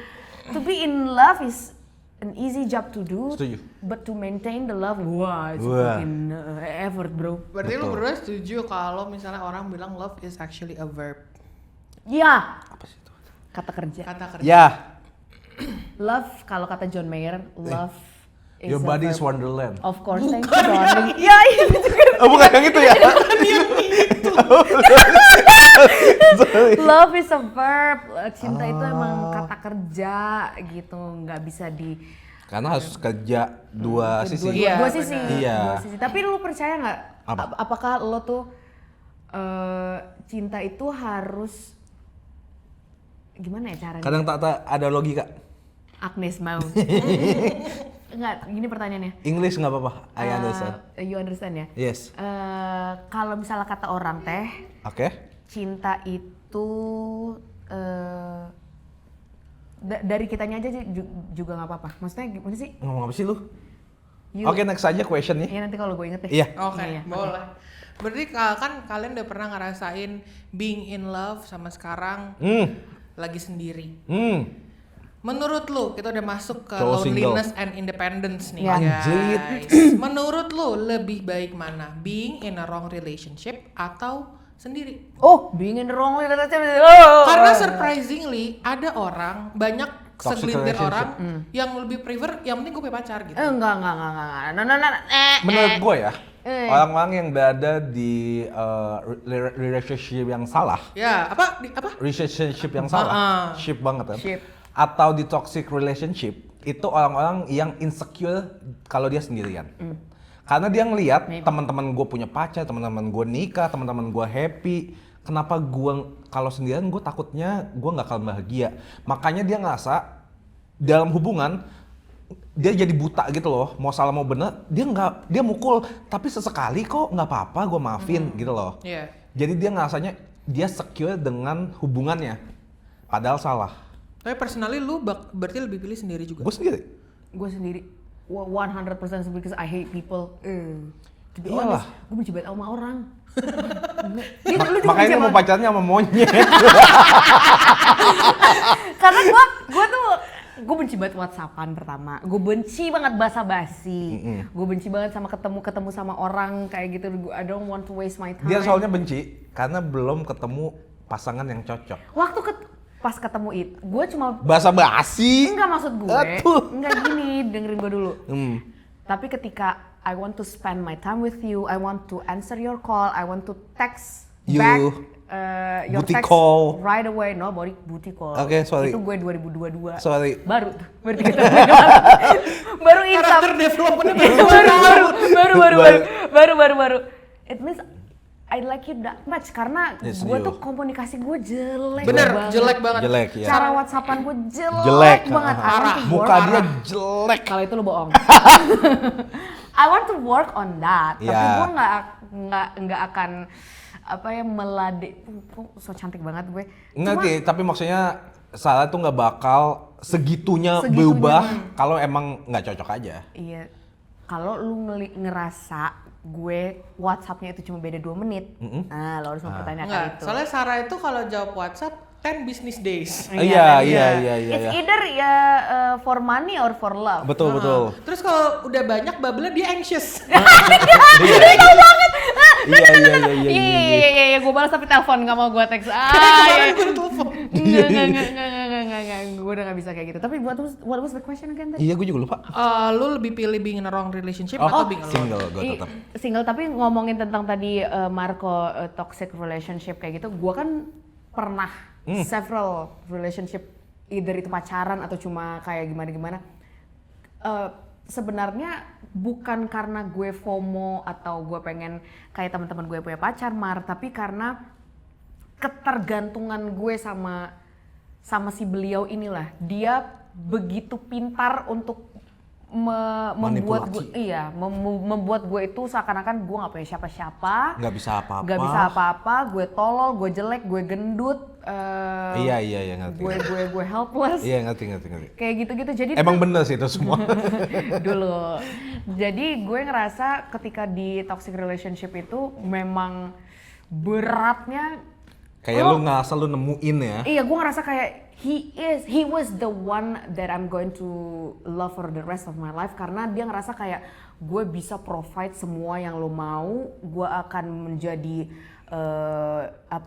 to be in love is an easy job to do, Setuju. but to maintain the love, wah, it's Wah. fucking effort, bro. berarti lu Betul. berdua setuju kalau misalnya orang bilang love is actually a verb. Ya, Apa sih itu? kata kerja. Kata kerja. Ya, Love, kalau kata John Mayer, love is your a body is verb. wonderland. Of course, thank you, darling. Ya, itu juga. Oh bukan yang itu ya? Love is a verb. Cinta itu emang kata kerja gitu, nggak bisa di Karena harus kerja dua sisi. Iya, dua sisi. benar. Iya. Dua sisi. Tapi lu percaya nggak? Apa? Apakah lo tuh cinta itu harus gimana ya caranya? Kadang tak ada logika. Agnes mau. Enggak, gini pertanyaannya. English nggak apa-apa. I understand. You understand ya? Yes. Kalau misalnya kata orang teh, Oke. cinta itu dari kitanya aja juga nggak apa-apa. Maksudnya gimana sih? Ngomong apa sih lu? You- Oke, next aja question nih. Ya nanti kalau gue inget deh. Iya. Oke, Iya, iya. boleh. Berarti kan kalian udah pernah ngerasain being in love sama sekarang lagi sendiri. Menurut lu, kita udah masuk ke Cowok loneliness and independence nih Ya. Anjir. guys. Menurut lu lebih baik mana? Being in a wrong relationship atau sendiri? Oh, being in the wrong relationship. Oh. Karena surprisingly ada orang, banyak Toxic segelintir relationship. orang yang lebih prefer yang penting gue punya pacar gitu. Enggak. No. Menurut gue ya, orang-orang yang berada di relationship yang salah, Ya, apa? relationship yang salah, ship banget kan, Ship. atau di toxic relationship, itu orang-orang yang insecure kalau dia sendirian. Karena dia ngelihat teman-teman gue punya pacar, teman-teman gue nikah, teman-teman gue happy. Kenapa gue kalau sendirian gue takutnya gue nggak akan bahagia. Makanya dia ngerasa dalam hubungan dia jadi buta gitu loh. Mau salah mau bener dia mukul. Tapi sesekali kok nggak apa-apa gue maafin gitu loh. Iya. Jadi dia ngerasanya dia secure dengan hubungannya. Padahal salah. Tapi personally lu berarti lebih pilih sendiri juga. Gue sendiri. Gue sendiri 100% because I hate people. To be Iyalah. honest, gue benci banget sama orang. Lu juga Makanya benci dia mau sama- pacarnya sama monyet. Karena gue benci banget WhatsAppan pertama. Gue benci banget basa-basi. Gue benci banget sama ketemu sama orang kayak gitu. I don't want to waste my time. Dia soalnya benci karena belum ketemu pasangan yang cocok. Waktu pas ketemu itu, gue cuma Basa-basi. enggak maksud gue. Aduh. Enggak gini, dengerin gue dulu. Hmm. Tapi ketika I want to spend my time with you, I want to answer your call, I want to text You. back your Booty text call. right away. No, booty call. Oke, sorry. Itu gue 2022. Sorry. Baru kita baru insaf. Karakter development-nya baru. It means I like you that much karena Yes, gue you. tuh komunikasi gue jelek Bener, banget. jelek banget. Jelek ya. Cara WhatsAppan gue jelek, Jelek. banget. I want to Muka work- dia jelek. Kalau itu lu bohong. I want to work on that. Tapi Ya. gue nggak akan apa ya so cantik banget gue. Ngerti, tapi maksudnya Sarah tuh nggak bakal segitunya Segitunya. berubah kalau emang nggak cocok aja. Iya. Kalau lu ngerasa gue WhatsApp-nya itu cuma beda 2 menit, nah lo harus mempertanyakan Enggak, itu. soalnya Sarah itu kalau jawab WhatsApp 10 business days. Iya. It's either ya for money or for love. Betul, betul. Terus kalau udah banyak bubble dia anxious. Iya, gue balas tapi telepon, nggak mau gue teks. Kemarin gue udah telepon. Enggak, gue udah nggak bisa kayak gitu. Tapi what was the question again tadi? Iya, gue juga lupa. Lu lebih pilih being in a wrong relationship Oh, atau being alone? single gue I- tetap. Single, tapi ngomongin tentang tadi Marco toxic relationship kayak gitu, gue kan pernah several relationship, either itu pacaran atau cuma kayak gimana-gimana. Sebenarnya bukan karena gue FOMO atau gue pengen kayak teman-teman gue punya pacar, tapi karena ketergantungan gue sama si beliau inilah. Dia begitu pintar untuk membuat gue, membuat gue itu seakan-akan gue nggak punya siapa-siapa, Nggak bisa apa-apa. nggak bisa apa-apa, gue tolol, gue jelek, gue gendut, Iya, ngerti. gue helpless, Iya, ngerti. kayak gitu-gitu. Jadi Emang bener sih itu semua. dulu. Jadi gue ngerasa ketika di toxic relationship itu memang beratnya. Kayak lu ngerasa lu nemuin ya. Iya, gue ngerasa kayak he was the one that I'm going to love for the rest of my life, karena dia ngerasa kayak gue bisa provide semua yang lo mau, gue akan menjadi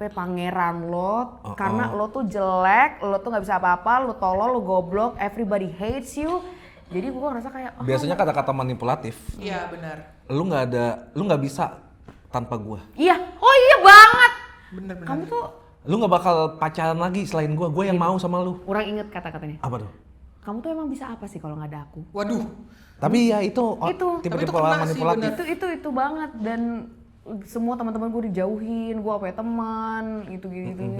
pangeran lo, karena lo tuh jelek, lo tuh nggak bisa apa-apa, lo tolol, lo goblok, everybody hates you. Jadi gue ngerasa kayak Biasanya kata-kata manipulatif. Iya benar. Lu nggak bisa tanpa gua. iya, oh iya banget. Bener. Kamu tuh Lu nggak bakal pacaran lagi selain gua yang mau sama lu. kurang inget kata-katanya. Apa tuh? Kamu tuh emang bisa apa sih kalau nggak ada aku? Waduh. Tapi ya itu Itu. tipe-tipe Tapi itu orang kena sih, manipulatif. bener. Itu banget, dan semua teman-teman gue dijauhin, gue apa ya teman gitu.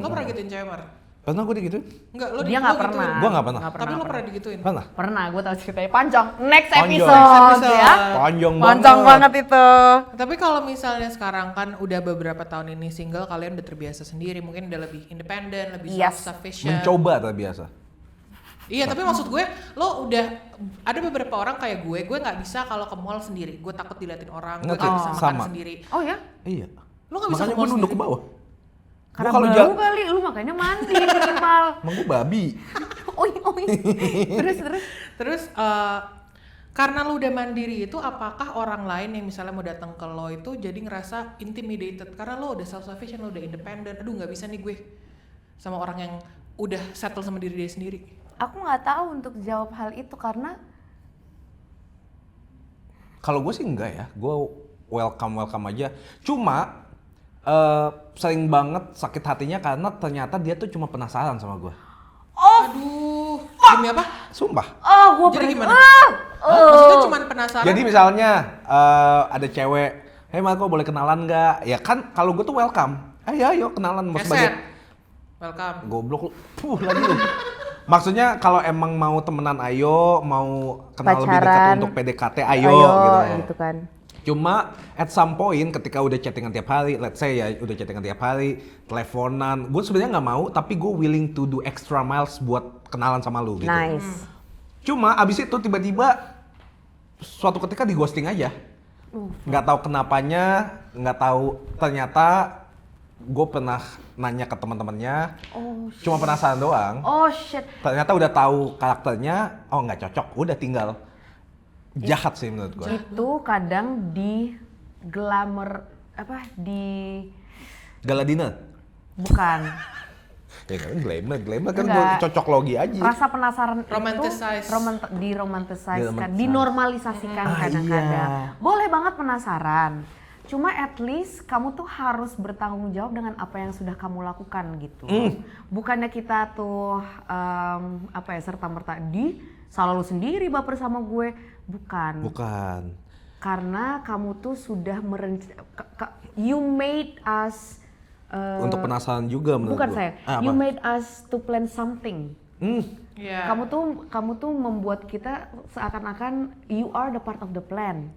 Lo pernah gituin cewek, Mar? Pernah gua digituin? Enggak, lo Dia nggak pernah. Gua nggak pernah. Tapi lo pernah digituin? Pernah? Pernah, gue tahu ceritanya panjang. Next Panjang. episode ya. Panjang banget. itu. Tapi kalau misalnya sekarang kan udah beberapa tahun ini single, kalian udah terbiasa sendiri, mungkin udah lebih independen, lebih Yes. self-sufficient. Mencoba terbiasa. Iya, tapi maksud gue, lo udah ada beberapa orang kayak gue nggak bisa kalau ke mall sendiri. Gue takut diliatin orang, gue Ngerti. nggak bisa makan Sama. sendiri. Oh ya? Iya. Lo nggak bisa Makanya ke mall gua nunduk ke sendiri. bawah. Karena Gua kalau bau jalan- kali, lu makanya mandi di tempal. Emang gua babi. Oi. Terus. Terus karena lo udah mandiri itu, apakah orang lain yang misalnya mau datang ke lo itu jadi ngerasa intimidated karena lo udah self sufficient, lo udah independent. Aduh, nggak bisa nih gue sama orang yang udah settle sama diri dia sendiri. Aku nggak tahu untuk jawab hal itu karena Kalau gue sih enggak ya, gue welcome aja. Cuma sering banget sakit hatinya karena ternyata dia tuh cuma penasaran sama gue. Aduh, demi apa? Sumpah. gue Jadi pernah. gimana? Maksudnya cuma penasaran? Jadi misalnya ada cewek, hey Marco boleh kenalan nggak? Ya kan kalau gue tuh welcome. Ayo kenalan mau Keset. sebagai Welcome. goblok lu. Lagi lu. Maksudnya kalau emang mau temenan ayo, mau kenal lebih dekat Pacaran. untuk PDKT ayo gitu. kan. Cuma at some point ketika udah chattingan tiap hari, let's say ya udah chattingan tiap hari, teleponan, gue sebenarnya nggak mau, tapi gue willing to do extra miles buat kenalan sama lu gitu. Nice. Cuma abis itu tiba-tiba suatu ketika di ghosting aja. Nggak tahu kenapanya, nggak tahu ternyata gue pernah nanya ke teman-temannya, cuma penasaran doang. Oh shit. Ternyata udah tahu karakternya, oh nggak cocok, udah tinggal. Jahat sih menurut gue. Itu kadang di glamour di Galadina? bukan. Ya kan glamour kan Enggak. gue cocok logi aja. Rasa penasaran Romanticize. itu diromantisasikan, Diromantisasi. dinormalisasikan kadang-kadang. Iya. Boleh banget penasaran. Cuma at least kamu tuh harus bertanggung jawab dengan apa yang sudah kamu lakukan gitu. Bukannya kita tuh serta-merta salah lu sendiri baper sama gue, bukan. Bukan. Karena kamu tuh sudah you made us Untuk penasaran juga menurut bukan gue. saya. You made us to plan something. Iya. Kamu tuh membuat kita seakan-akan you are the part of the plan.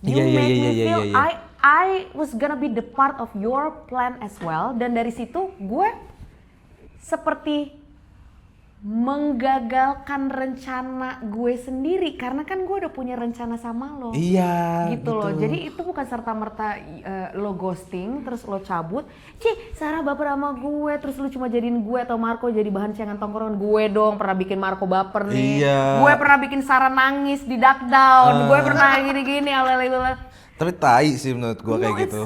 Iya, You iya, made iya, me iya, feel iya. I was gonna be the part of your plan as well. Dan dari situ gue seperti menggagalkan rencana gue sendiri karena kan gue udah punya rencana sama lo. Iya. Gitu loh. Jadi itu bukan serta-merta lo ghosting terus lo cabut. Sarah baper sama gue terus lu cuma jadiin gue atau Marco jadi bahan cengan tongkrongan. Gue dong pernah bikin Marco baper nih. Iya. Gue pernah bikin Sarah nangis di duck down. Gue pernah gini-gini alele. Tapi tai sih menurut gue kayak gitu.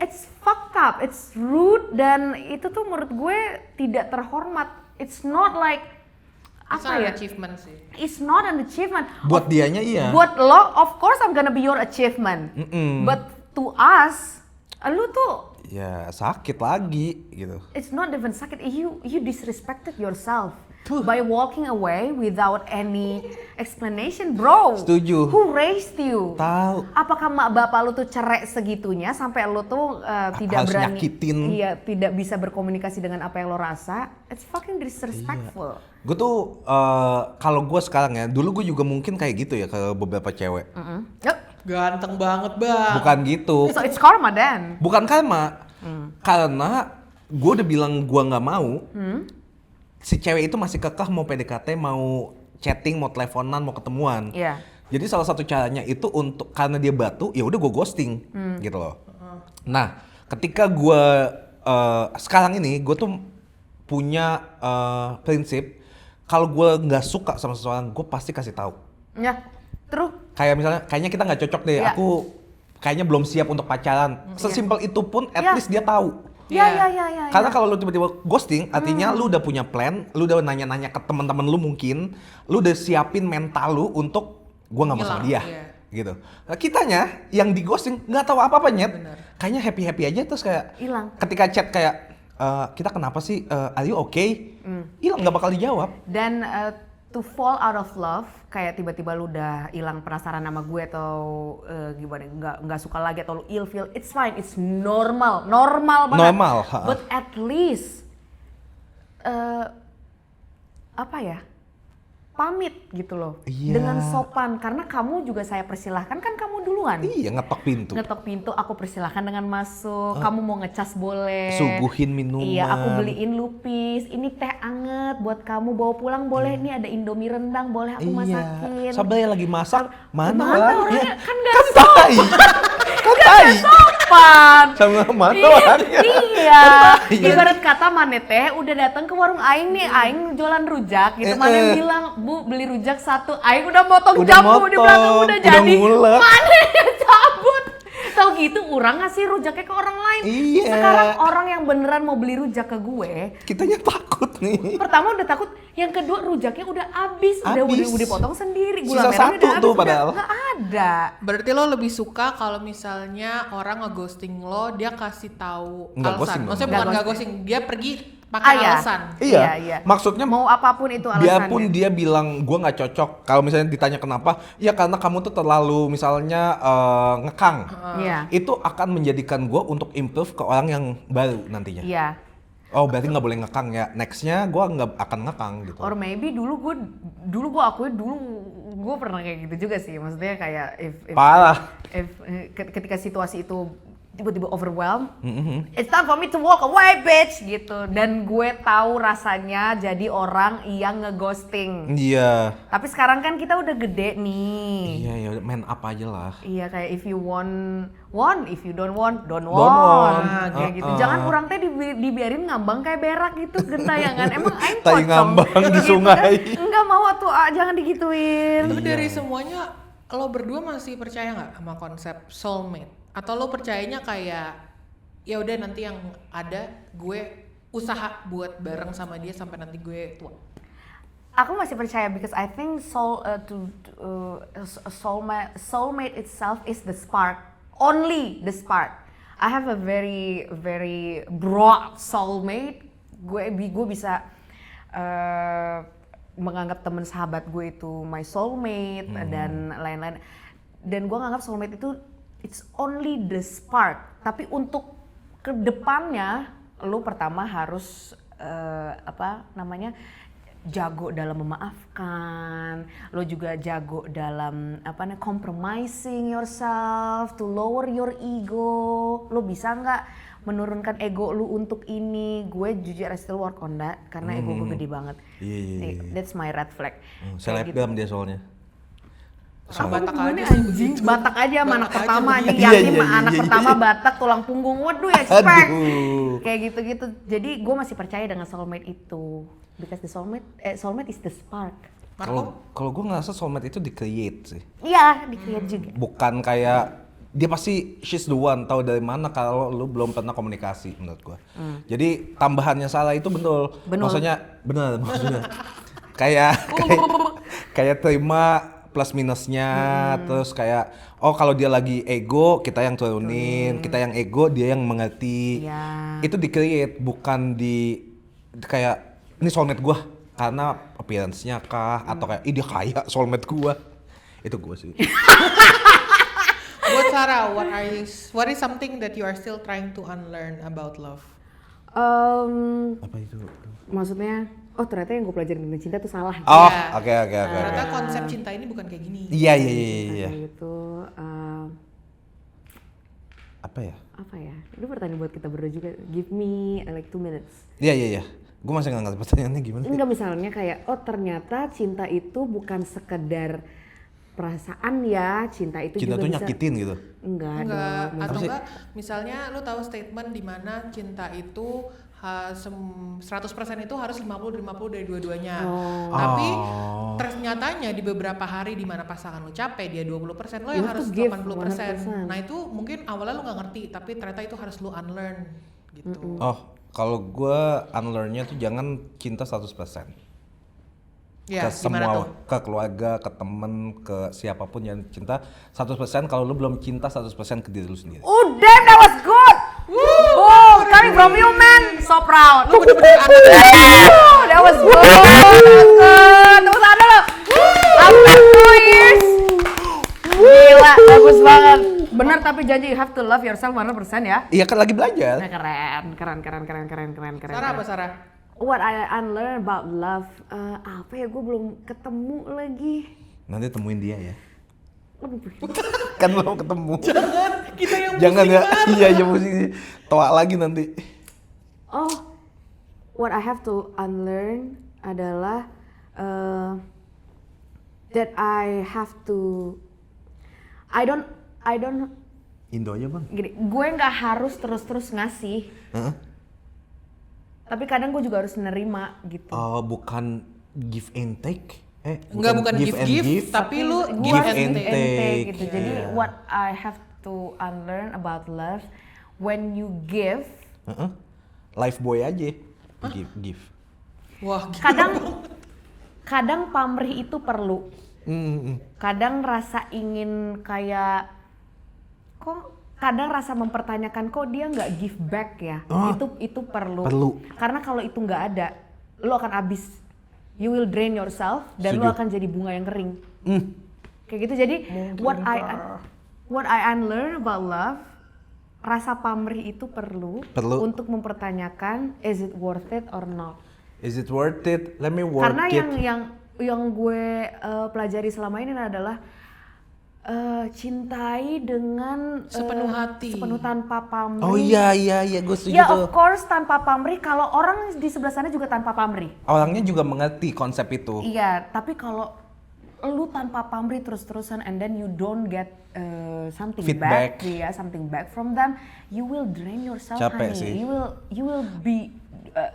It's fucked up, it's rude dan itu tuh menurut gue tidak terhormat. It's not like It's apa not ya? an achievement sih. It's not an achievement. Buat dianya iya. Buat lo, of course I'm gonna be your achievement. But to us, lu tuh Ya sakit lagi gitu. it's not even sakit. You disrespected yourself by walking away without any explanation, bro. Setuju. Who raised you? Tahu. Apakah mak bapak lu tuh cerai segitunya sampai lu tuh tidak Harus berani, nyakitin. iya, tidak bisa berkomunikasi dengan apa yang lo rasa? It's fucking disrespectful. Gue tuh kalau gue sekarang ya, dulu gue juga mungkin kayak gitu ya ke beberapa cewek. Yup. Ganteng banget bang. Bukan gitu. So it's karma then. Bukan karma. Karena gue udah bilang gue nggak mau. Si cewek itu masih kekeh mau PDKT, mau chatting, mau teleponan, mau ketemuan. Iya. Jadi salah satu caranya itu untuk karena dia batu, ya udah gue ghosting gitu loh. Nah, ketika gue sekarang ini gue tuh punya prinsip kalau gue nggak suka sama seseorang, gue pasti kasih tahu. Ya. Terus Kayak misalnya, kayaknya kita nggak cocok deh. Iya. Aku kayaknya belum siap untuk pacaran. Sesimpel itu pun, at Iya. least dia tahu. ya. Karena kalau lu tiba-tiba ghosting, artinya lu udah punya plan, lu udah nanya-nanya ke teman-teman lu mungkin, lu udah siapin mental lu untuk gua nggak mau sama dia, Ngilang, iya. gitu. Nah, kitanya yang di ghosting nggak tahu apa-apa nyet, Bener. kayaknya happy aja terus kayak hilang. ketika chat kayak kita kenapa sih, are you okay? Hilang nggak bakal dijawab. Dan to fall out of love, kayak tiba-tiba lu udah hilang penasaran sama gue atau gimana, nggak suka lagi atau lu ilfeel, it's fine, it's normal banget. Normal, ha. But at least pamit gitu loh, Iya. dengan sopan karena kamu juga saya persilahkan kan kamu duluan. Iya, ngetok pintu. Ngetok pintu, aku persilahkan dengan masuk. Kamu mau ngecas boleh. Suguhin minuman. Iya, aku beliin lupis. Ini teh anget buat kamu bawa pulang boleh. Ini ada Indomie rendang boleh aku masakin. Sabar ya lagi masak. Mana orangnya? orangnya? Kan gak Tai. Kan tai. sopan. Sama mana Iya, orangnya? iya. Tai. Ibarat kata Mane teh udah datang ke warung Aing nih, Aing jualan rujak gitu. Mane bilang, "Bu, beli rujak satu." Aing udah motong Udah jambu di belakang motong, udah udah jadi. ngulek. Mane cabut. Tahu gitu orang ngasih rujaknya ke orang lain. Iya. Sekarang orang yang beneran mau beli rujak ke gue, Kitanya takut nih. pertama udah takut, yang kedua rujaknya udah habis, Habis. udah dipotong sendiri, Sisa gula merahnya satu udah habis, tuh udah padahal. nggak ada. Berarti lo lebih suka kalau misalnya orang ngeghosting lo, dia kasih tahu Nggak alasan. ghosting dong. Maksudnya Nggak bukan nggak ghosting. ghosting, dia pergi pakai Iya. alasan. Iya. Maksudnya mau apapun itu alasannya. biarpun dia bilang gua nggak cocok. Kalau misalnya ditanya kenapa, ya karena kamu tuh terlalu misalnya ngekang. Iya. Itu akan menjadikan gua untuk improve ke orang yang baru nantinya. Iya. Oh berarti nggak boleh ngekang ya. Nextnya gua nggak akan ngekang gitu. Or maybe dulu gue akui gue pernah kayak gitu juga sih. Maksudnya kayak if Parah. ketika situasi itu tiba-tiba overwhelmed, it's time for me to walk away bitch gitu. Dan gue tahu rasanya jadi orang yang ngeghosting. Iya. Tapi sekarang kan kita udah gede nih. Iya ya, main apa aja lah. Iya kayak if you want, if you don't want, don't Don't want. want. Kayak gitu. Jangan orang teh dibiarin ngambang kayak berak gitu gentayangan. Emang aing Tai pocong. ngambang di Gitu sungai. kan. Enggak mau tuh, jangan digituin. Tapi dari semuanya lo berdua masih percaya nggak sama konsep soulmate? Atau lo percayanya kayak ya udah nanti yang ada gue usaha buat bareng sama dia sampai nanti gue tua? Aku masih percaya because I think soulmate itself is the spark, only the spark. I have a very very broad soulmate. Gue bisa menganggap teman sahabat gue itu my soulmate dan lain-lain. Dan gue nganggap soulmate itu it's only the spark. Tapi untuk kedepannya, lo pertama harus jago dalam memaafkan. Lo juga jago dalam compromising yourself to lower your ego. Lo bisa nggak menurunkan ego lo untuk ini? Gue jujur I still work on that karena ego gue gede banget. Iya. That's my red flag. Selebgram dia soalnya. Batak Gimana aja anjing? Batak aja sama anak Batak aja pertama begitu. anjing. Iya, Yakin iya, anak iya, pertama Batak tulang punggung. Waduh expect. Aduh. Kayak gitu-gitu. Jadi gue masih percaya dengan soulmate itu. Because the soulmate is the spark. Kalau gue ngerasa soulmate itu di-create sih. Iya, di-create juga. Bukan kayak dia pasti she's the one, tahu dari mana kalau lu belum pernah komunikasi menurut gua. Jadi tambahannya salah itu betul. Maksudnya kayak terima plus minusnya, terus kayak kalau dia lagi ego kita yang turunin, kita yang ego dia yang mengerti. Iya. Itu di-create bukan di kayak ini soulmate gua karena appearance-nya kah atau kayak dia kayak soulmate gua. Itu gua sih. Buat Sarah, what is something that you are still trying to unlearn about love? Apa itu? Maksudnya, ternyata yang gue pelajarin tentang cinta tuh salah. Oh, Iya. oke. Ternyata konsep cinta ini bukan kayak gini. Iya. Kayak gitu. Apa ya? Apa ya? Itu pertanyaan buat kita berdua juga. Give me like 2 minutes. Iya. Gue masih nggak ngerti pertanyaannya gimana sih? Enggak, misalnya kayak ternyata cinta itu bukan sekedar perasaan ya, cinta itu Cinta juga tuh bisa. nyakitin gitu? Enggak, Enggak dong. atau sih? enggak misalnya lu tahu statement di mana cinta itu 100% itu harus 50 dari dua-duanya. Tapi ternyatanya di beberapa hari di mana pasangan lu capek dia 20%, lo yang You have harus to give 80%. 100%. Nah, itu mungkin awalnya lu nggak ngerti, tapi ternyata itu harus lu unlearn gitu. Kalau gue unlearn-nya tuh jangan cinta 100%. Ya, Ke gimana semua, tuh? ke keluarga, ke temen, ke siapapun yang cinta 100% kalau lu belum cinta 100% ke diri lu sendiri. Oh damn, that was good. Woo, coming from you man, so proud. Lu bener-bener That was good. Tepuk tangan dulu. After 2 years. Gila, bagus banget. Bener, tapi janji you have to love yourself 100% ya. Iya kan lagi belajar. Nah, keren. Sarah apa Sarah? What I unlearn about love, apa ya, gue belum ketemu lagi. Nanti temuin dia ya. Kan belum ketemu. Jangan, kita yang Jangan pusing ya. banget. Iya ya mesti toa lagi nanti. What I have to unlearn adalah that I have to, I don't Indo aja bang. gini, gue nggak harus terus ngasih, Heeh. tapi kadang gue juga harus nerima gitu. Bukan give and take. Enggak, bukan and give, tapi lu Gue give harus and and take. take. gitu. Jadi what I have to unlearn about love, when you give, Life boy aja. Give. Wah, gila. kadang pamrih itu perlu. Kadang rasa ingin kayak kadang rasa mempertanyakan kok dia nggak give back ya. Itu perlu. Karena kalau itu nggak ada, lo akan habis. You will drain yourself dan lo Setuju. akan jadi bunga yang kering. Kayak gitu. Jadi what I unlearn about love, rasa pamrih itu perlu. untuk mempertanyakan is it worth it or not. Is it worth it? Let me work Karena it. yang gue pelajari selama ini adalah cintai dengan Sepenuh hati. sepenuh tanpa pamrih. Oh iya, gue setuju Ya tuh. of course tanpa pamrih. Kalau orang di sebelah sana juga tanpa pamrih. Orangnya juga mengerti konsep itu. Iya, tapi kalau lu tanpa pamrih terus-terusan and then you don't get something Feedback. back, something back from them, you will drain yourself, Capek honey. sih. You will be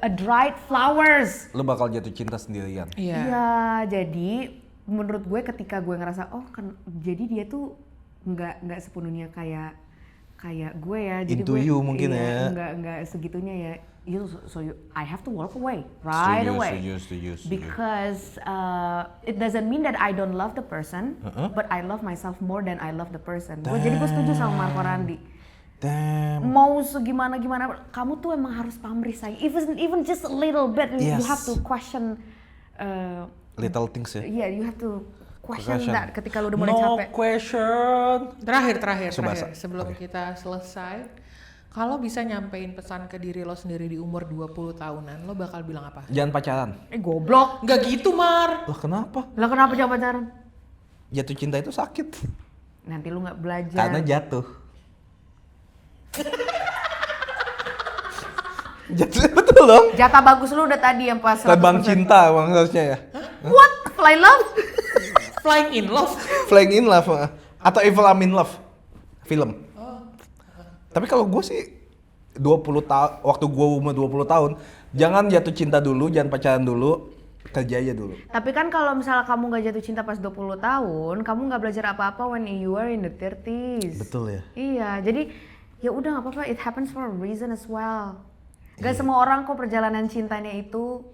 a dried flowers. Lu bakal jatuh cinta sendirian. Iya. Iya, jadi menurut gue ketika gue ngerasa jadi dia tuh nggak sepenuhnya kayak gue ya. Jadi Into gue, you mungkin ya. Nggak segitunya ya. I have to walk away right away. Setuju. Because it doesn't mean that I don't love the person, but I love myself more than I love the person. Jadi gue setuju sama Marco Randi. Damn. Mau segimana kamu tuh emang harus pamrih sayang. Even just a little bit, you Yes. have to question. Little things ya. Yeah, you have to question Question. that ketika lu udah mulai capek. Question. Terakhir Subasa. sebelum kita selesai, kalau bisa nyampein pesan ke diri lo sendiri di umur 20 tahunan, lo bakal bilang apa? Jangan pacaran. Goblok. Nggak gitu, Mar. Lah kenapa? Lah kenapa jangan pacaran? Jatuh cinta itu sakit. Nanti lu nggak belajar. Karena jatuh. Jatuh betul loh. Jatah bagus lu udah tadi yang pas 100%. Terbang cinta bang harusnya ya. What? Fly love? Flying in love. Flying in Love atau Evil I'm in Love film. Tapi kalau gue sih 20 tahun waktu gue umur 20 tahun jangan jatuh cinta dulu, jangan pacaran dulu, kerja aja dulu. Tapi kan kalau misalnya kamu nggak jatuh cinta pas 20 tahun, kamu nggak belajar apa-apa when you are in the 30s. Betul ya. Iya, jadi ya udah nggak apa-apa, it happens for a reason as well. Gak semua orang kok perjalanan cintanya itu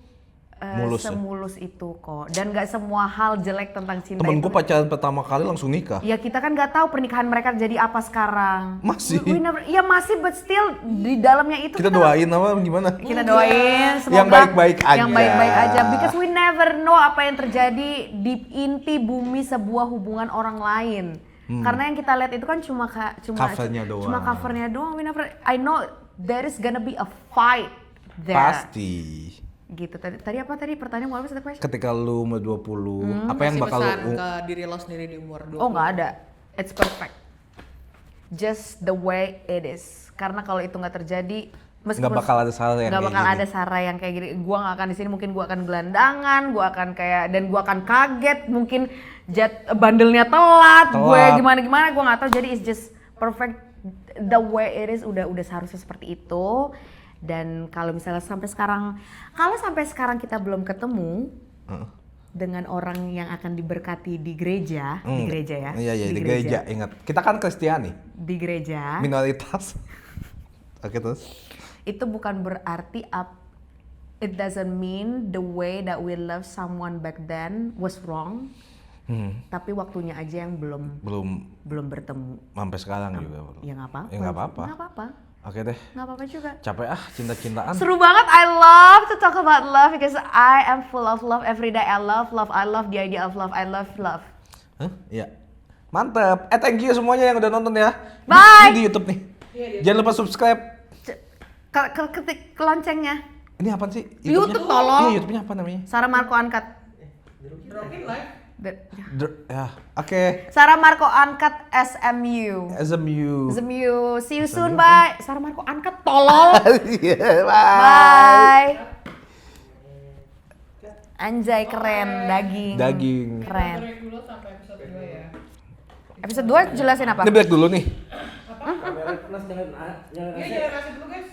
Mulus ya? semulus itu kok. Dan gak semua hal jelek tentang cinta Temen itu. gue pacaran pertama kali langsung nikah. Ya kita kan nggak tahu pernikahan mereka jadi apa sekarang. Masih? Ya masih, but still di dalamnya itu Kita doain apa gimana? kita doain semoga Yang baik-baik aja. Yang baik-baik aja, because we never know apa yang terjadi di inti bumi sebuah hubungan orang lain. Karena yang kita lihat itu kan cuma Covernya doang. Cuma covernya doang. We never, I know there is gonna be a fight there. Pasti. Gitu. Tadi apa tadi pertanyaan what was the question? Ketika lu umur 20, apa yang Kasih bakal pesan lu ke diri lo sendiri di umur 20. Oh nggak ada, it's perfect, just the way it is. Karena kalau itu nggak terjadi, nggak bakal ada Sarah yang nggak kayak bakal gini. ada Sarah yang kayak gini. Gua nggak akan di sini, mungkin gua akan gelandangan, gua akan kayak, dan gua akan kaget, mungkin bandelnya telat, gue gimana gua nggak tahu. Jadi it's just perfect the way it is, udah seharusnya seperti itu. Dan kalau misalnya sampai sekarang kita belum ketemu dengan orang yang akan diberkati di gereja, di gereja ya. Iya, di gereja. Ingat, kita kan Kristiani, Di gereja. minoritas. Oke terus. Itu bukan berarti it doesn't mean the way that we love someone back then was wrong. Tapi waktunya aja yang belum bertemu. Sampai sekarang juga. Ya nggak apa-apa. Ya nggak apa-apa. Nggak apa-apa. Oke deh. Nggak apa-apa juga. Capek cinta-cintaan. Seru banget. I love to talk about love because I am full of love. Every day I love. I love the idea of love. I love love. Hah? Iya. Mantep. Thank you semuanya yang udah nonton ya. Bye. Ini di YouTube nih. Jangan lupa subscribe. Ketik loncengnya. Ini apa sih? YouTube, tolong. Iya, YouTube-nya apa namanya? Sarah Marco Uncut. Dropping live. Ya, oke. Sarah Marco Uncut SMU. SMU. SMU. See you soon, bye. Sarah Marco Uncut, tolol. Iya, bye. Bye. Anjay, keren. Daging. Keren. Break dulu sampai episode 2 ya. Episode 2 jelasin apa? Ini break dulu nih. Kamera panas jangan Iya, jangan kasih dulu guys.